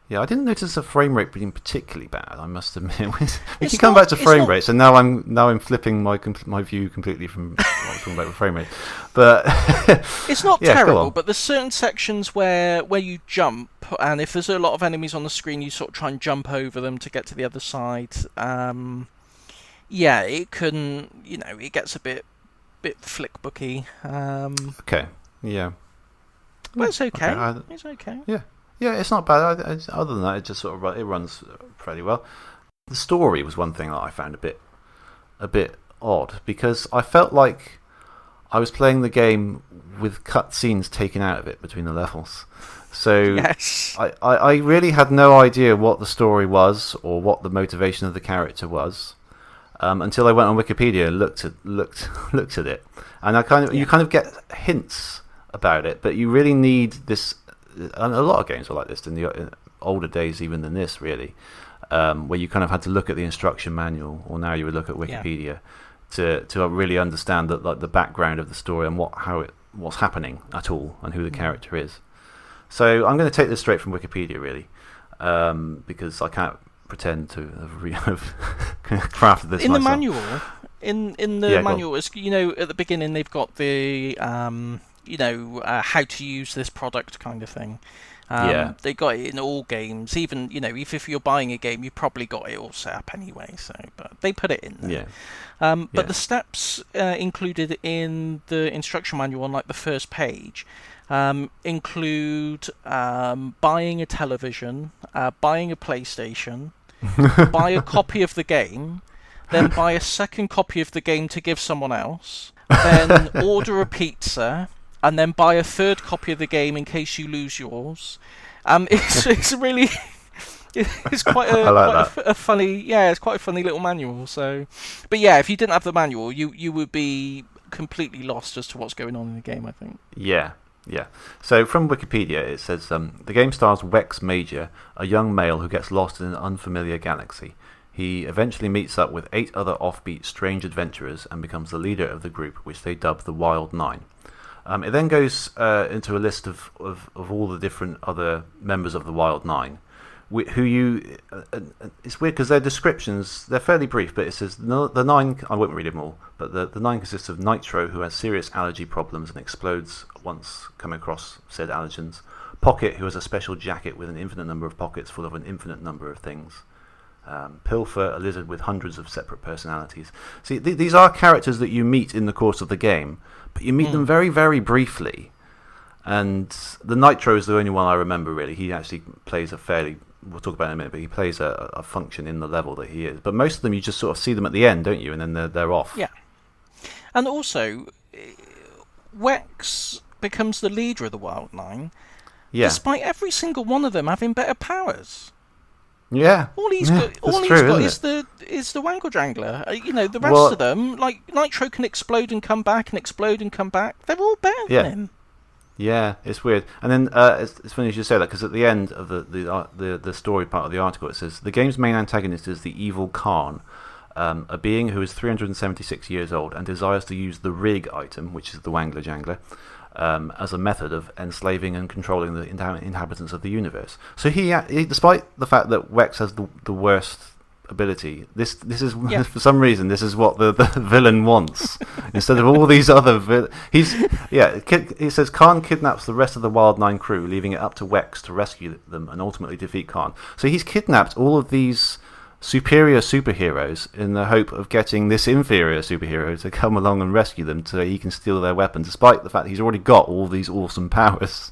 Yeah, I didn't notice the frame rate being particularly bad, I must admit. We can come back to frame rates, and now I'm flipping my view completely from what I was talking about with frame rate. But it's not terrible, but there's certain sections where you jump, and if there's a lot of enemies on the screen, you sort of try and jump over them to get to the other side. It can, it gets a bit flick booky. Okay, yeah. But it's okay. It's okay. Yeah. Yeah, it's not bad. Other than that, it just sort of runs fairly well. The story was one thing that I found a bit odd, because I felt like I was playing the game with cutscenes taken out of it between the levels. So yes. I really had no idea what the story was or what the motivation of the character was until I went on Wikipedia and looked at it, and you kind of get hints about it, but you really need this. And a lot of games were like this in older days, even than this, really, where you kind of had to look at the instruction manual, or now you would look at Wikipedia to really understand the background of the story and what's happening at all, and who the character is. So I'm going to take this straight from Wikipedia, really, because I can't pretend to have crafted this in myself. The manual. In the manual, at the beginning they've got the how to use this product kind of thing. They got it in all games. Even if you're buying a game, you probably got it all set up anyway. But they put it in there. But the steps included in the instruction manual on like the first page include buying a television, buying a PlayStation, buy a copy of the game, then buy a second copy of the game to give someone else, then order a pizza, and then buy a third copy of the game in case you lose yours. It's really it's quite a funny it's quite a funny little manual. So, but if you didn't have the manual, you would be completely lost as to what's going on in the game, I think. Yeah. So from Wikipedia, it says the game stars Wex Major, a young male who gets lost in an unfamiliar galaxy. He eventually meets up with 8 other offbeat strange adventurers and becomes the leader of the group, which they dub the Wild Nine. It then goes into a list of all the different other members of the Wild Nine, who you... it's weird because their descriptions, they're fairly brief, but it says the 9... I won't read them all, but the 9 consists of Nitro, who has serious allergy problems and explodes once come across said allergens. Pocket, who has a special jacket with an infinite number of pockets full of an infinite number of things. Pilfer, a lizard with hundreds of separate personalities. See, these are characters that you meet in the course of the game, but you meet them very, very briefly. And the Nitro is the only one I remember, really. He actually plays we'll talk about it in a minute, but he plays a function in the level that he is. But most of them, you just sort of see them at the end, don't you? And then they're off. Yeah. And also, Wex becomes the leader of the Wild Nine, despite every single one of them having better powers. Yeah, all he's got is the wangler jangler. The rest of them, like Nitro, can explode and come back, and explode and come back. They're all better than him. Yeah, it's weird. And then it's funny you should say that, because at the end of the story part of the article, it says the game's main antagonist is the evil Khan, a being who is 376 years old and desires to use the rig item, which is the wangler jangler, as a method of enslaving and controlling the inhabitants of the universe. So he despite the fact that Wex has the worst ability, this is for some reason this is what the villain wants. Instead of all these other he says Khan kidnaps the rest of the Wild Nine crew, leaving it up to Wex to rescue them and ultimately defeat Khan. So he's kidnapped all of these superior superheroes in the hope of getting this inferior superhero to come along and rescue them so he can steal their weapon, despite the fact he's already got all these awesome powers.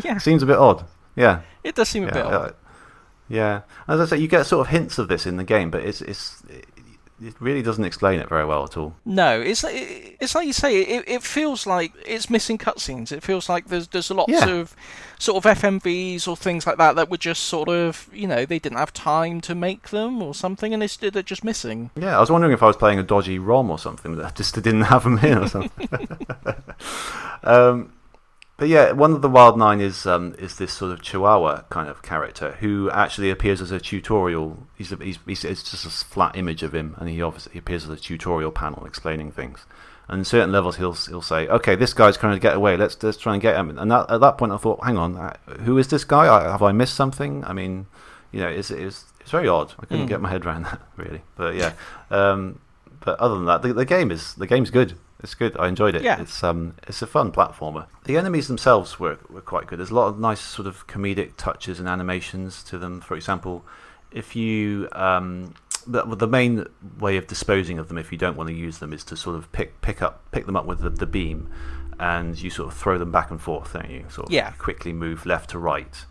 Yeah, seems a bit odd. Yeah, it does seem a bit odd. Yeah, as I say, you get sort of hints of this in the game, but it really doesn't explain it very well at all. No, it's like you say. It feels like it's missing cutscenes. It feels like there's lots of sort of FMVs or things like that were just sort of, they didn't have time to make them or something, and they're just missing. Yeah, I was wondering if I was playing a dodgy ROM or something that just didn't have them in or something. But yeah, one of the Wild Nine is this sort of Chihuahua kind of character who actually appears as a tutorial. It's just a flat image of him, and he obviously appears as a tutorial panel explaining things. And in certain levels, he'll say, "Okay, this guy's trying to get away. Let's try and get him." And at that point, I thought, "Hang on, who is this guy? Have I missed something?" I mean, it's very odd. I couldn't get my head around that really. But yeah, but other than that, the game's good. It's good. I enjoyed it. Yeah. It's a fun platformer. The enemies themselves were quite good. There's a lot of nice sort of comedic touches and animations to them. For example, if you the main way of disposing of them, if you don't want to use them, is to sort of pick them up with the beam, and you sort of throw them back and forth, don't you? Sort of quickly move left to right.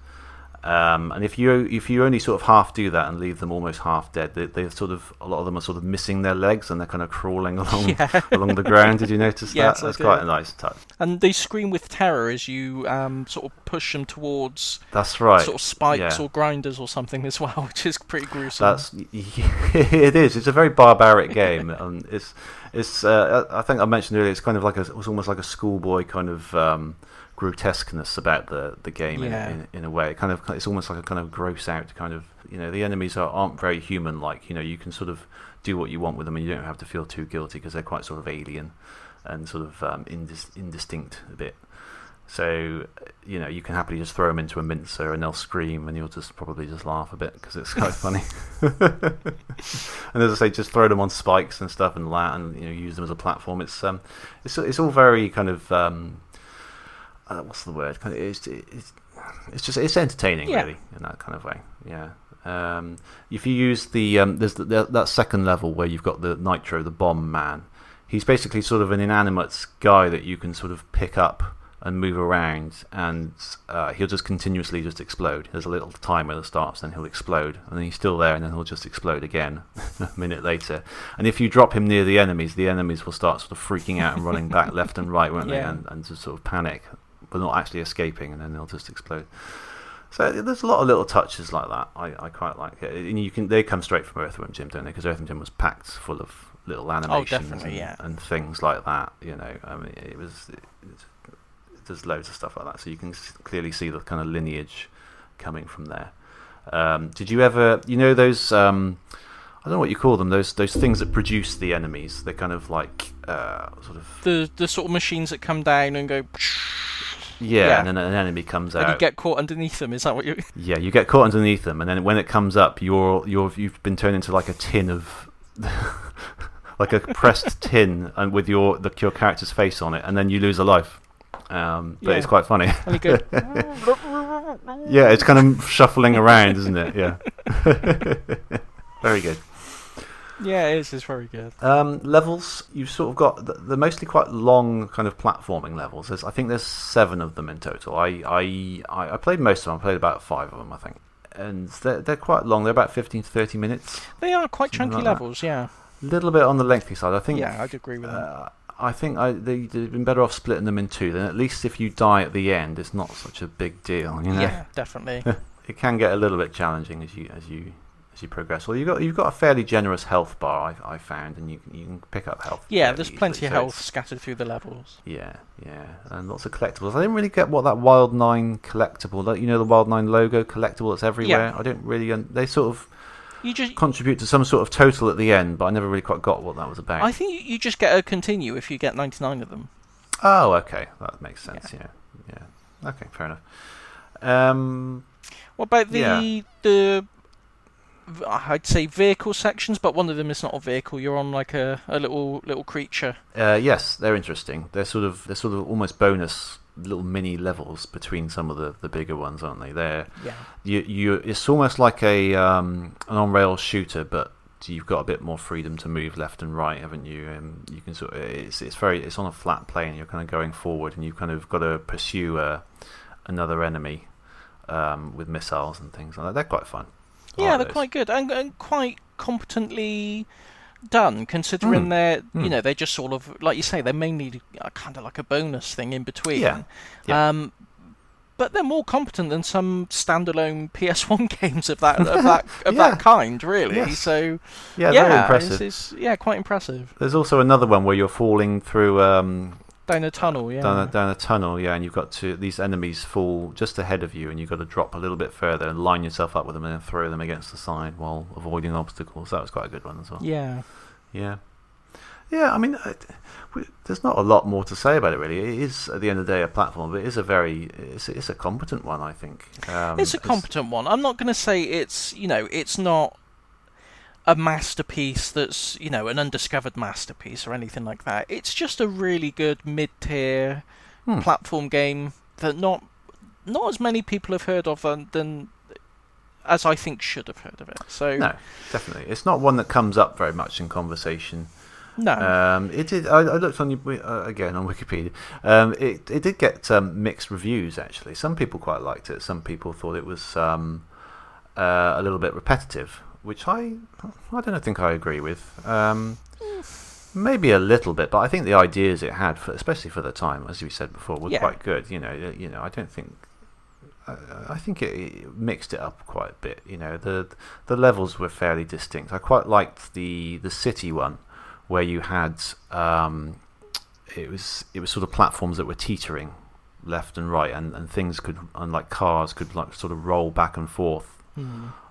And if you only sort of half do that and leave them almost half dead, they sort of, a lot of them are sort of missing their legs and they're kind of crawling along along the ground. Did you notice that? That's quite a nice touch. And they scream with terror as you sort of push them towards. That's right. Sort of spikes or grinders or something as well, which is pretty gruesome. It is. It's a very barbaric game. It's I think I mentioned earlier. It's kind of it's almost like a schoolboy kind of. Grotesqueness about the game in a way. It's almost like a kind of gross out kind of, the enemies aren't very human like, you can sort of do what you want with them and you don't have to feel too guilty because they're quite sort of alien and sort of indistinct a bit. So, you can happily just throw them into a mincer and they'll scream and you'll probably just laugh a bit because it's quite funny. And as I say, just throw them on spikes and stuff and use them as a platform. It's all very kind of what's the word? It's entertaining, really, in that kind of way. Yeah. If you use there's that second level where you've got the Nitro, the bomb man. He's basically sort of an inanimate guy that you can sort of pick up and move around, and he'll just continuously just explode. There's a little timer that starts, then he'll explode, and then he's still there, and then he'll just explode again a minute later. And if you drop him near the enemies will start sort of freaking out and running back left and right, won't they? And just sort of panic, but not actually escaping, and then they'll just explode. So there's a lot of little touches like that. I quite like it. And they come straight from Earthworm Jim, don't they? Because Earthworm Jim was packed full of little animations and things like that. I mean, there's loads of stuff like that, so you can clearly see the kind of lineage coming from there. Did you ever, those? I don't know what you call them. Those things that produce the enemies. They're kind of like sort of the sort of machines that come down and go. Yeah, and then an enemy comes out. And you get caught underneath them. Is that what you? Yeah, you get caught underneath them, and then when it comes up, you've been turned into like a tin of, like a pressed tin, and with your character's face on it, and then you lose a life. But it's quite funny. Really good. Yeah, it's kind of shuffling around, isn't it? Yeah. Very good. Yeah, it is. It's very good. Levels, you've sort of got they're mostly quite long kind of platforming levels. I think there's 7 of them in total. I played most of them. I played about 5 of them, I think, and they're quite long. They're about 15 to 30 minutes. They are quite chunky levels, yeah. A little bit on the lengthy side, I think. Yeah, I'd agree with that. I think they'd been better off splitting them in 2. Then at least if you die at the end, it's not such a big deal. Yeah, definitely. It can get a little bit challenging as you you progress. Well, you've got a fairly generous health bar, I found, and you can pick up health. Yeah, there's plenty of health scattered through the levels. Yeah, and lots of collectibles. I didn't really get what that Wild 9 collectible, the Wild 9 logo collectible that's everywhere. Yeah. I don't really. They sort of contribute to some sort of total at the end, but I never really quite got what that was about. I think you just get a continue if you get 99 of them. Oh, okay, that makes sense. Yeah. Okay, fair enough. What about the I'd say vehicle sections, but one of them is not a vehicle. You're on like a little creature. Yes, they're interesting. They're sort of almost bonus little mini levels between some of the bigger ones, aren't they? It's almost like an on-rail shooter, but you've got a bit more freedom to move left and right, haven't you? And you can it's on a flat plane. You're kind of going forward, and you've kind of got to pursue another enemy with missiles and things like that. They're quite fun. Yeah, they're quite good and quite competently done, considering they're just sort of, like you say, they're mainly kind of like a bonus thing in between. Yeah. But they're more competent than some standalone PS1 games of that kind, really. Yes. So very impressive. It's quite impressive. There's also another one where you're falling through down a tunnel, down a tunnel, and you've got these enemies fall just ahead of you, and you've got to drop a little bit further and line yourself up with them and then throw them against the side while avoiding obstacles. That was quite a good one as well. Yeah. I mean, there's not a lot more to say about it, really. It is, at the end of the day, a platform, but it is it's a competent one, I think. It's a competent one. I'm not going to say it's not a masterpiece that's, an undiscovered masterpiece or anything like that. It's just a really good mid-tier platform game that not as many people have heard of than as I think should have heard of it. So no, definitely. It's not one that comes up very much in conversation. No. It did. I looked on again on Wikipedia. It did get mixed reviews, actually. Some people quite liked it. Some people thought it was a little bit repetitive, which I don't think I agree with. Maybe a little bit, but I think the ideas it had, especially for the time, as we said before, were quite good. I don't think. I think it mixed it up quite a bit. The levels were fairly distinct. I quite liked the city one, where you had it was sort of platforms that were teetering left and right, and things could, unlike cars, could like sort of roll back and forth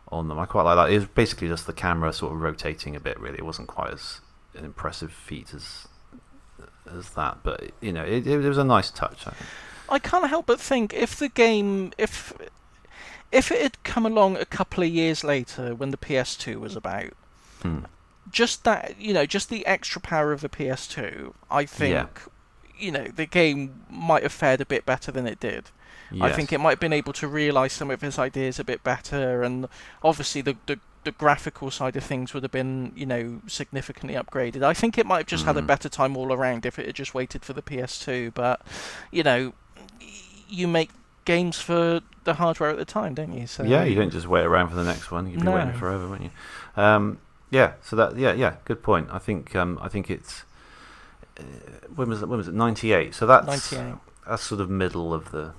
on them. I quite like that. It was basically just the camera sort of rotating a bit. Really, it wasn't quite as an impressive feat as that, but it was a nice touch, I think. I can't help but think if the game, if it had come along a couple of years later when the PS2 was about, just that, just the extra power of the PS2, I think, the game might have fared a bit better than it did. Yes. I think it might have been able to realise some of its ideas a bit better, and obviously the graphical side of things would have been, significantly upgraded. I think it might have just had a better time all around if it had just waited for the PS2, but, you make games for the hardware at the time, don't you? So you don't just wait around for the next one. You'd be waiting forever, wouldn't you? So that good point. I think it's when was it 98? So that's 98. That's sort of middle of the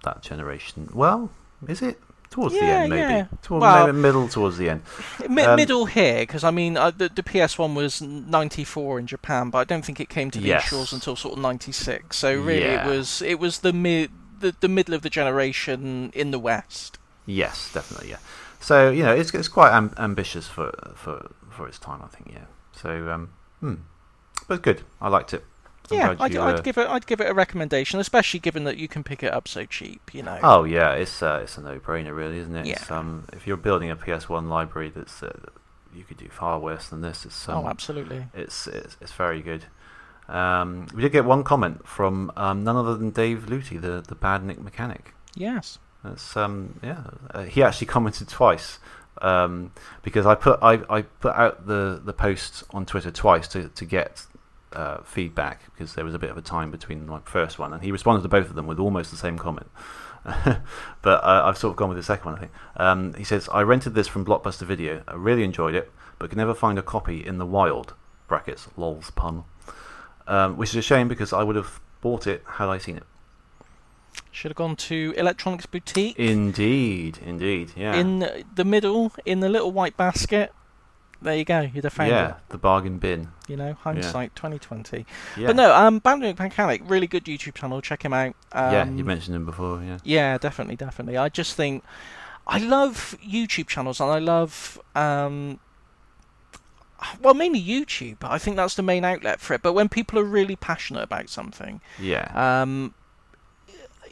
that generation. Well, is it towards the end? Maybe maybe middle towards the end. Middle here, because I mean the PS1 was 94 in Japan, but I don't think it came to these shores until sort of 96. So really, it was the middle of the generation in the West. Yes, definitely. Yeah. So it's quite ambitious for its time, I think. Yeah. So but good. I liked it. I'd give it a recommendation, especially given that you can pick it up so cheap. Oh yeah, it's a no-brainer, really, isn't it? Yeah. If you're building a PS1 library, that's you could do far worse than this. Absolutely. It's very good. We did get one comment from none other than Dave Luty, the Badnik mechanic. Yes. That's he actually commented twice because I put out the post on Twitter twice to get feedback, because there was a bit of a time between my first one, and he responded to both of them with almost the same comment. But I've sort of gone with the second one, I think. He says, I rented this from Blockbuster Video. I really enjoyed it, but could never find a copy in the wild, brackets, lols pun, which is a shame because I would have bought it had I seen it. Should have gone to Electronics Boutique. Indeed, yeah. In the middle, in the little white basket. There you go. You'd have found it. Yeah, the bargain bin. Hindsight 2020. Yeah. But no, Bandit Mechanic, really good YouTube channel. Check him out. You mentioned him before. Yeah. Yeah, definitely. I just think I love YouTube channels, and I love mainly YouTube. I think that's the main outlet for it. But when people are really passionate about something,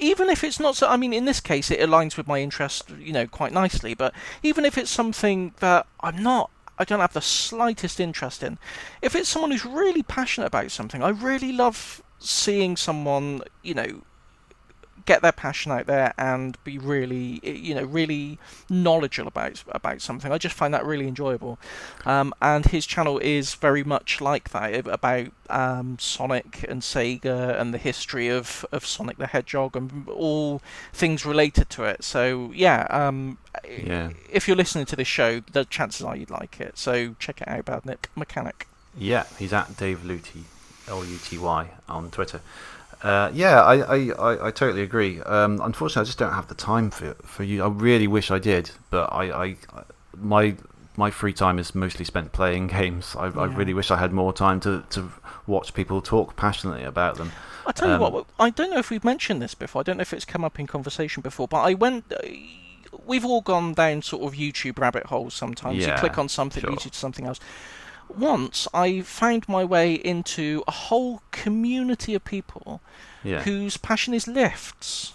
even if it's not so, I mean, in this case, it aligns with my interest, quite nicely. But even if it's something that I don't have the slightest interest in, if it's someone who's really passionate about something, I really love seeing someone, get their passion out there and be really, really knowledgeable about something. I just find that really enjoyable. And his channel is very much like that, about Sonic and Sega and the history of Sonic the Hedgehog and all things related to it. So, if you're listening to this show, the chances are you'd like it. So check it out, Bandit Mechanic. Yeah, he's at Dave Luty, Luty, on Twitter. I totally agree. Unfortunately, I just don't have the time for you. I really wish I did, but my free time is mostly spent playing games. I really wish I had more time to watch people talk passionately about them. I tell you what, I don't know if we've mentioned this before. I don't know if it's come up in conversation before, but we've all gone down sort of YouTube rabbit holes sometimes. You click on something, leads you to something else. Once I found my way into a whole community of people whose passion is lifts.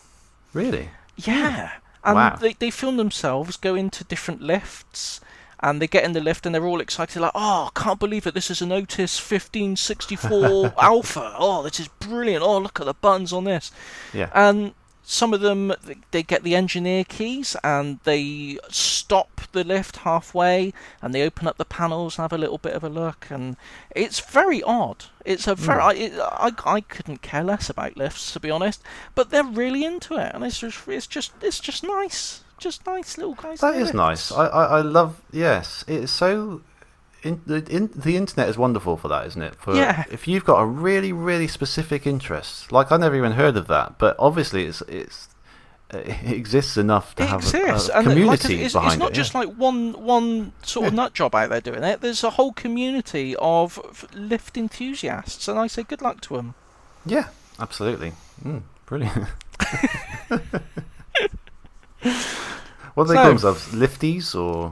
Really? Yeah. And they film themselves go into different lifts, and they get in the lift and they're all excited, like, oh, I can't believe it, this is an Otis 1564 Alpha. Oh, this is brilliant. Oh, look at the buttons on this. Yeah. And some of them, they get the engineer keys and they stop the lift halfway and they open up the panels and have a little bit of a look, and it's very odd. It's a very I couldn't care less about lifts, to be honest, but they're really into it, and it's just nice, nice little guys. That is nice. I love. Yes, it's so. The internet is wonderful for that, isn't it? If you've got a really, really specific interest, like I never even heard of that, but obviously it exists enough to have a community behind it. It's not just like one sort of nut job out there doing it. There's a whole community of lift enthusiasts, and I say good luck to them. Yeah, absolutely. Brilliant. What do they call themselves? Lifties or?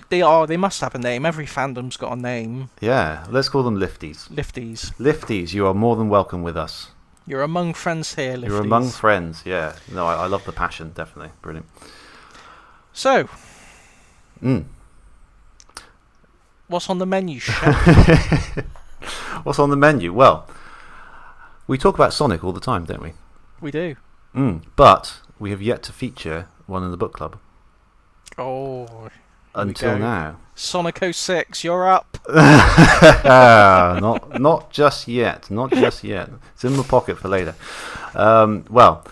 They are. They must have a name. Every fandom's got a name. Yeah, let's call them Lifties. Lifties, you are more than welcome with us. You're among friends here, Lifties. You're among friends, yeah. No, I love the passion, definitely. Brilliant. So. What's on the menu, chef? What's on the menu? Well, we talk about Sonic all the time, don't we? We do. But we have yet to feature one in the book club. Oh. Until now. Sonic 06, you're up. Not just yet. Not just yet. It's in my pocket for later. Well,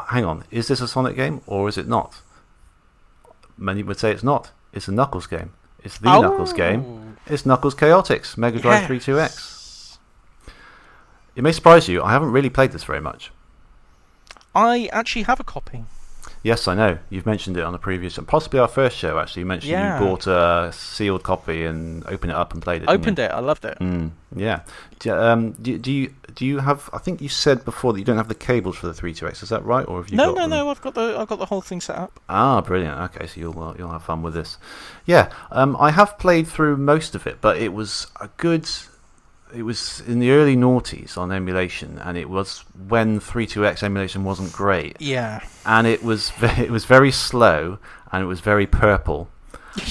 hang on. Is this a Sonic game or is it not? Many would say it's not. It's a Knuckles game. It's the Knuckles game. It's Knuckles Chaotix, Mega Drive 32X. It may surprise you, I haven't really played this very much. I actually have a copy. Yes, I know. You've mentioned it on the previous, possibly our first show. Actually, you mentioned you bought a sealed copy and opened it up and played it. Opened it. I loved it. Yeah. Do you have? I think you said before that you don't have the cables for the 32X. Is that right, or have you? No. I've got the whole thing set up. Ah, brilliant. Okay, so you'll have fun with this. Yeah. I have played through most of it, but it was a good. It was in the early noughties on emulation, and it was when 32X emulation wasn't great. Yeah. And it was very slow, and it was very purple.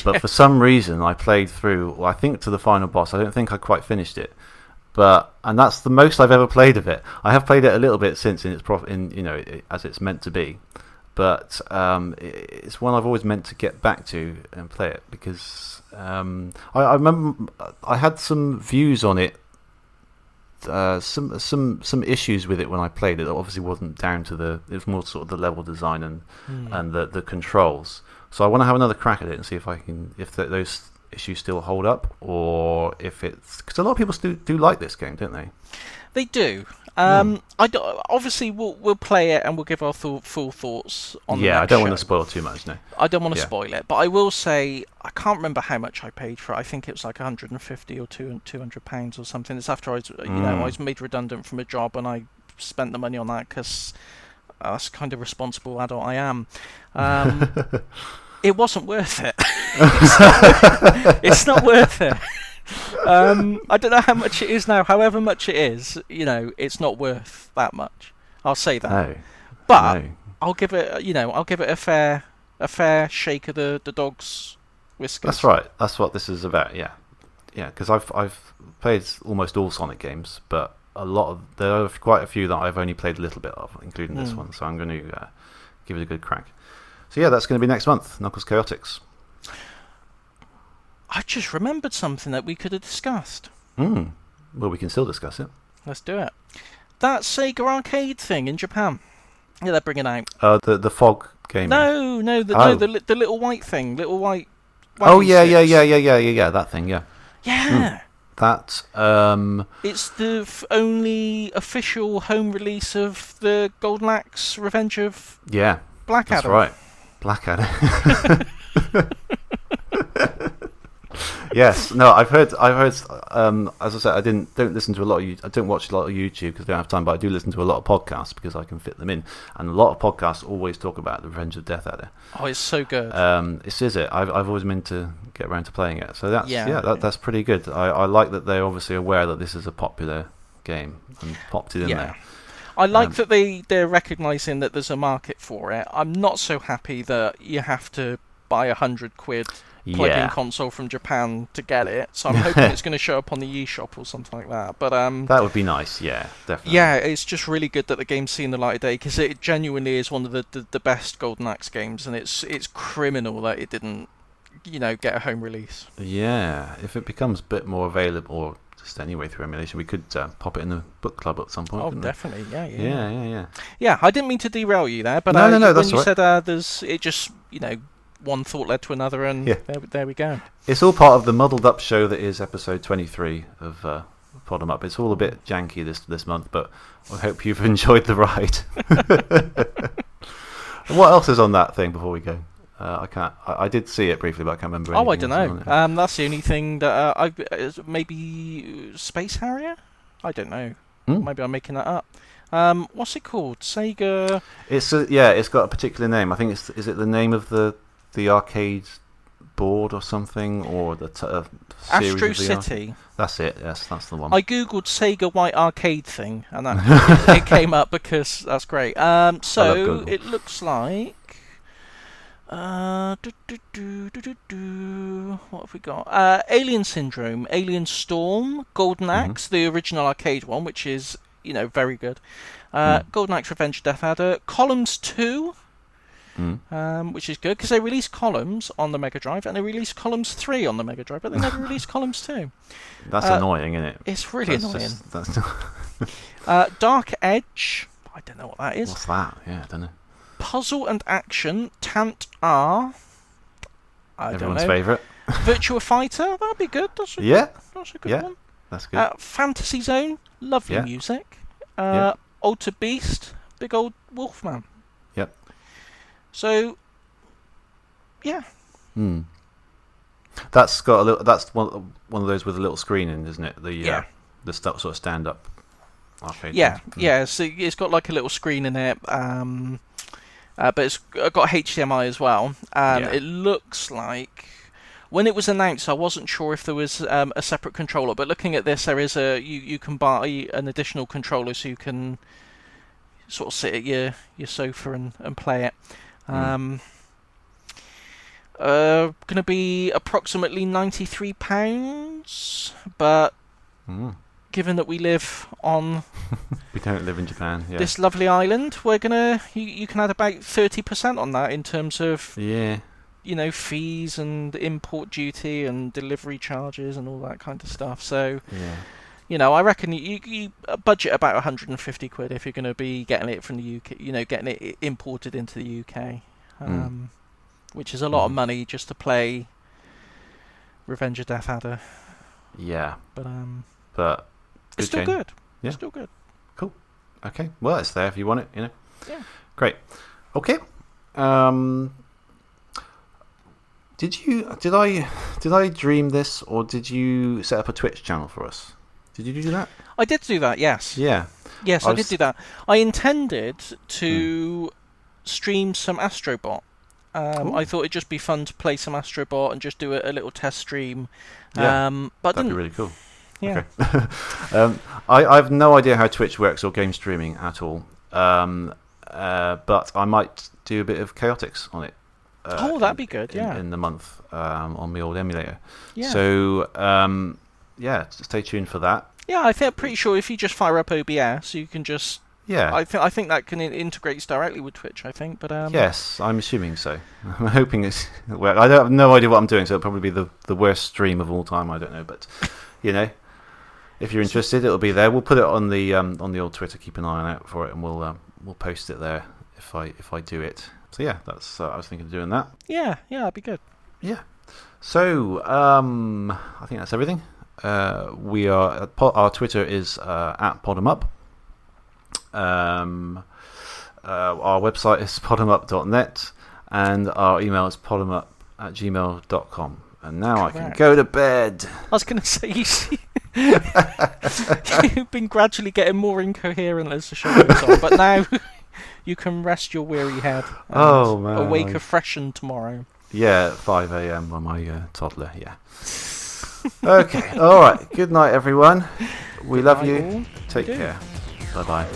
But for some reason, I played through, I think, to the final boss. I don't think I quite finished it. And that's the most I've ever played of it. I have played it a little bit since as it's meant to be. But it's one I've always meant to get back to and play it, because I remember I had some views on it. Some issues with it when I played it. It obviously wasn't down to it was more sort of the level design and the controls. So I want to have another crack at it and see if those issues still hold up, or if it's, because a lot of people do like this game, don't they? They do. Obviously, we'll play it and we'll give our full thoughts on the next I don't show. want to spoil too much, no. I don't want to spoil it, but I will say I can't remember how much I paid for it. I think it was like 150 or £200 or something. It's after I was made redundant from a job and I spent the money on that because that's the kind of responsible adult I am. It wasn't worth it. It's not worth it. I don't know how much it is now. However much it is, it's not worth that much. I'll say that. No. But I'll give it, a fair shake of the dog's whiskers. That's right. That's what this is about. Yeah, because I've played almost all Sonic games, but there are quite a few that I've only played a little bit of, including this one. So I'm going to give it a good crack. So yeah, that's going to be next month. Knuckles Chaotix. I just remembered something that we could have discussed. Well, we can still discuss it. Let's do it. That Sega arcade thing in Japan. Yeah, they're bringing out. The fog game. No, the little white thing, little white. Oh yeah, that thing, yeah. Yeah. That. It's the only official home release of the Golden Axe: Revenge of Blackadder. That's right, Blackadder. Yes, no, I've heard. As I said, I don't listen to a lot of. I don't watch a lot of YouTube because I don't have time, but I do listen to a lot of podcasts because I can fit them in. And a lot of podcasts always talk about the Revenge of Death Adder. Oh, it's so good. Is it? I've always meant to get around to playing it. So that's pretty good. I like that they're obviously aware that this is a popular game and popped it in there. I like that they're recognising that there's a market for it. I'm not so happy that you have to buy £100 plug-in console from Japan to get it, so I'm hoping it's going to show up on the eShop or something like that. But that would be nice, yeah, definitely. Yeah, it's just really good that the game's seen the light of day because it genuinely is one of the best Golden Axe games, and it's criminal that it didn't, get a home release. Yeah, if it becomes a bit more available, or just anyway through emulation, we could pop it in the book club at some point. Oh, definitely, yeah. Yeah, I didn't mean to derail you there, but no, when that's you right. said it just one thought led to another, and there we go. It's all part of the muddled up show that is episode 23 of Pod 'em Up. It's all a bit janky this month, but I hope you've enjoyed the ride. What else is on that thing before we go? I did see it briefly, but I can't remember. I don't know. That's the only thing that maybe Space Harrier. I don't know. Maybe I'm making that up. What's it called? Sega. It's got a particular name. I think is it the name of the arcade board or something, or the series Astro of the City. That's it. Yes, that's the one. I googled Sega White Arcade thing, and that it came up because that's great. So it looks like. What have we got? Alien Syndrome, Alien Storm, Golden Axe, the original arcade one, which is very good. Golden Axe: Revenge of Death Adder, Columns 2. Which is good because they released Columns on the Mega Drive and they released Columns 3 on the Mega Drive, but they never released Columns 2. That's annoying, isn't it? It's really annoying. Dark Edge. I don't know what that is. What's that? Yeah, I don't know. Puzzle and Action. Tant R. Everyone's favourite. Virtua Fighter. That'd be good. That's a good one. That's good. Fantasy Zone. Lovely music. Altered Beast. Big old Wolfman. Yep. So, yeah. That's got a little. That's one of those with a little screen in, isn't it? The sort of stand up arcade. Yeah. So it's got like a little screen in it, but it's got HDMI as well. It looks like when it was announced, I wasn't sure if there was a separate controller. But looking at this, there is you can buy an additional controller so you can sort of sit at your sofa and play it. Going to be approximately £93, but given that we live on we don't live in Japan, this lovely island, we're you can add about 30% on that in terms of fees and import duty and delivery charges and all that kind of stuff. So I reckon you budget about £150 if you're going to be getting it from the UK, getting it imported into the UK, which is a lot of money just to play Revenge of Death Adder. Yeah. But it's still good. Yeah. Still good. Cool. Okay. Well, it's there if you want it. Yeah. Great. Okay. Did I dream this, or did you set up a Twitch channel for us? Did you do that? I did do that. Yes. Yeah. Yes, I did do that. I intended to stream some Astrobot. I thought it'd just be fun to play some Astrobot and just do a little test stream. Yeah. But that'd be really cool. Yeah. Okay. I have no idea how Twitch works or game streaming at all. But I might do a bit of Chaotix on it. That'd be good. In the month on the old emulator. Yeah. So stay tuned for that. Yeah, I think I'm pretty sure if you just fire up OBS, you can just. Yeah. I think that can integrates directly with Twitch. I think, but yes, I'm assuming so. I'm hoping it's. Well, I have no idea what I'm doing, so it'll probably be the worst stream of all time. I don't know, but if you're interested, it'll be there. We'll put it on the old Twitter. Keep an eye out for it, and we'll post it there if I do it. So yeah, that's I was thinking of doing that. Yeah, that'd be good. Yeah. So I think that's everything. We are our Twitter is at PodemUp. Our website is podemup.net, and our email is podemup@gmail.com. And now Correct. I can go to bed. I was going to say, you've been gradually getting more incoherent as the show goes on, but now you can rest your weary head and awake freshened tomorrow. Yeah, at 5 a.m. on my toddler, yeah. Okay, all right. Good night, everyone. We love you. All. Take care. Bye-bye.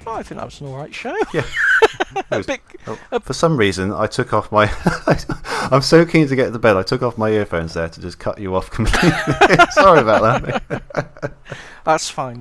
I think that was an alright show. Yeah. For some reason, I took off my... I'm so keen to get to bed, I took off my earphones there to just cut you off completely. Sorry about that. That's fine.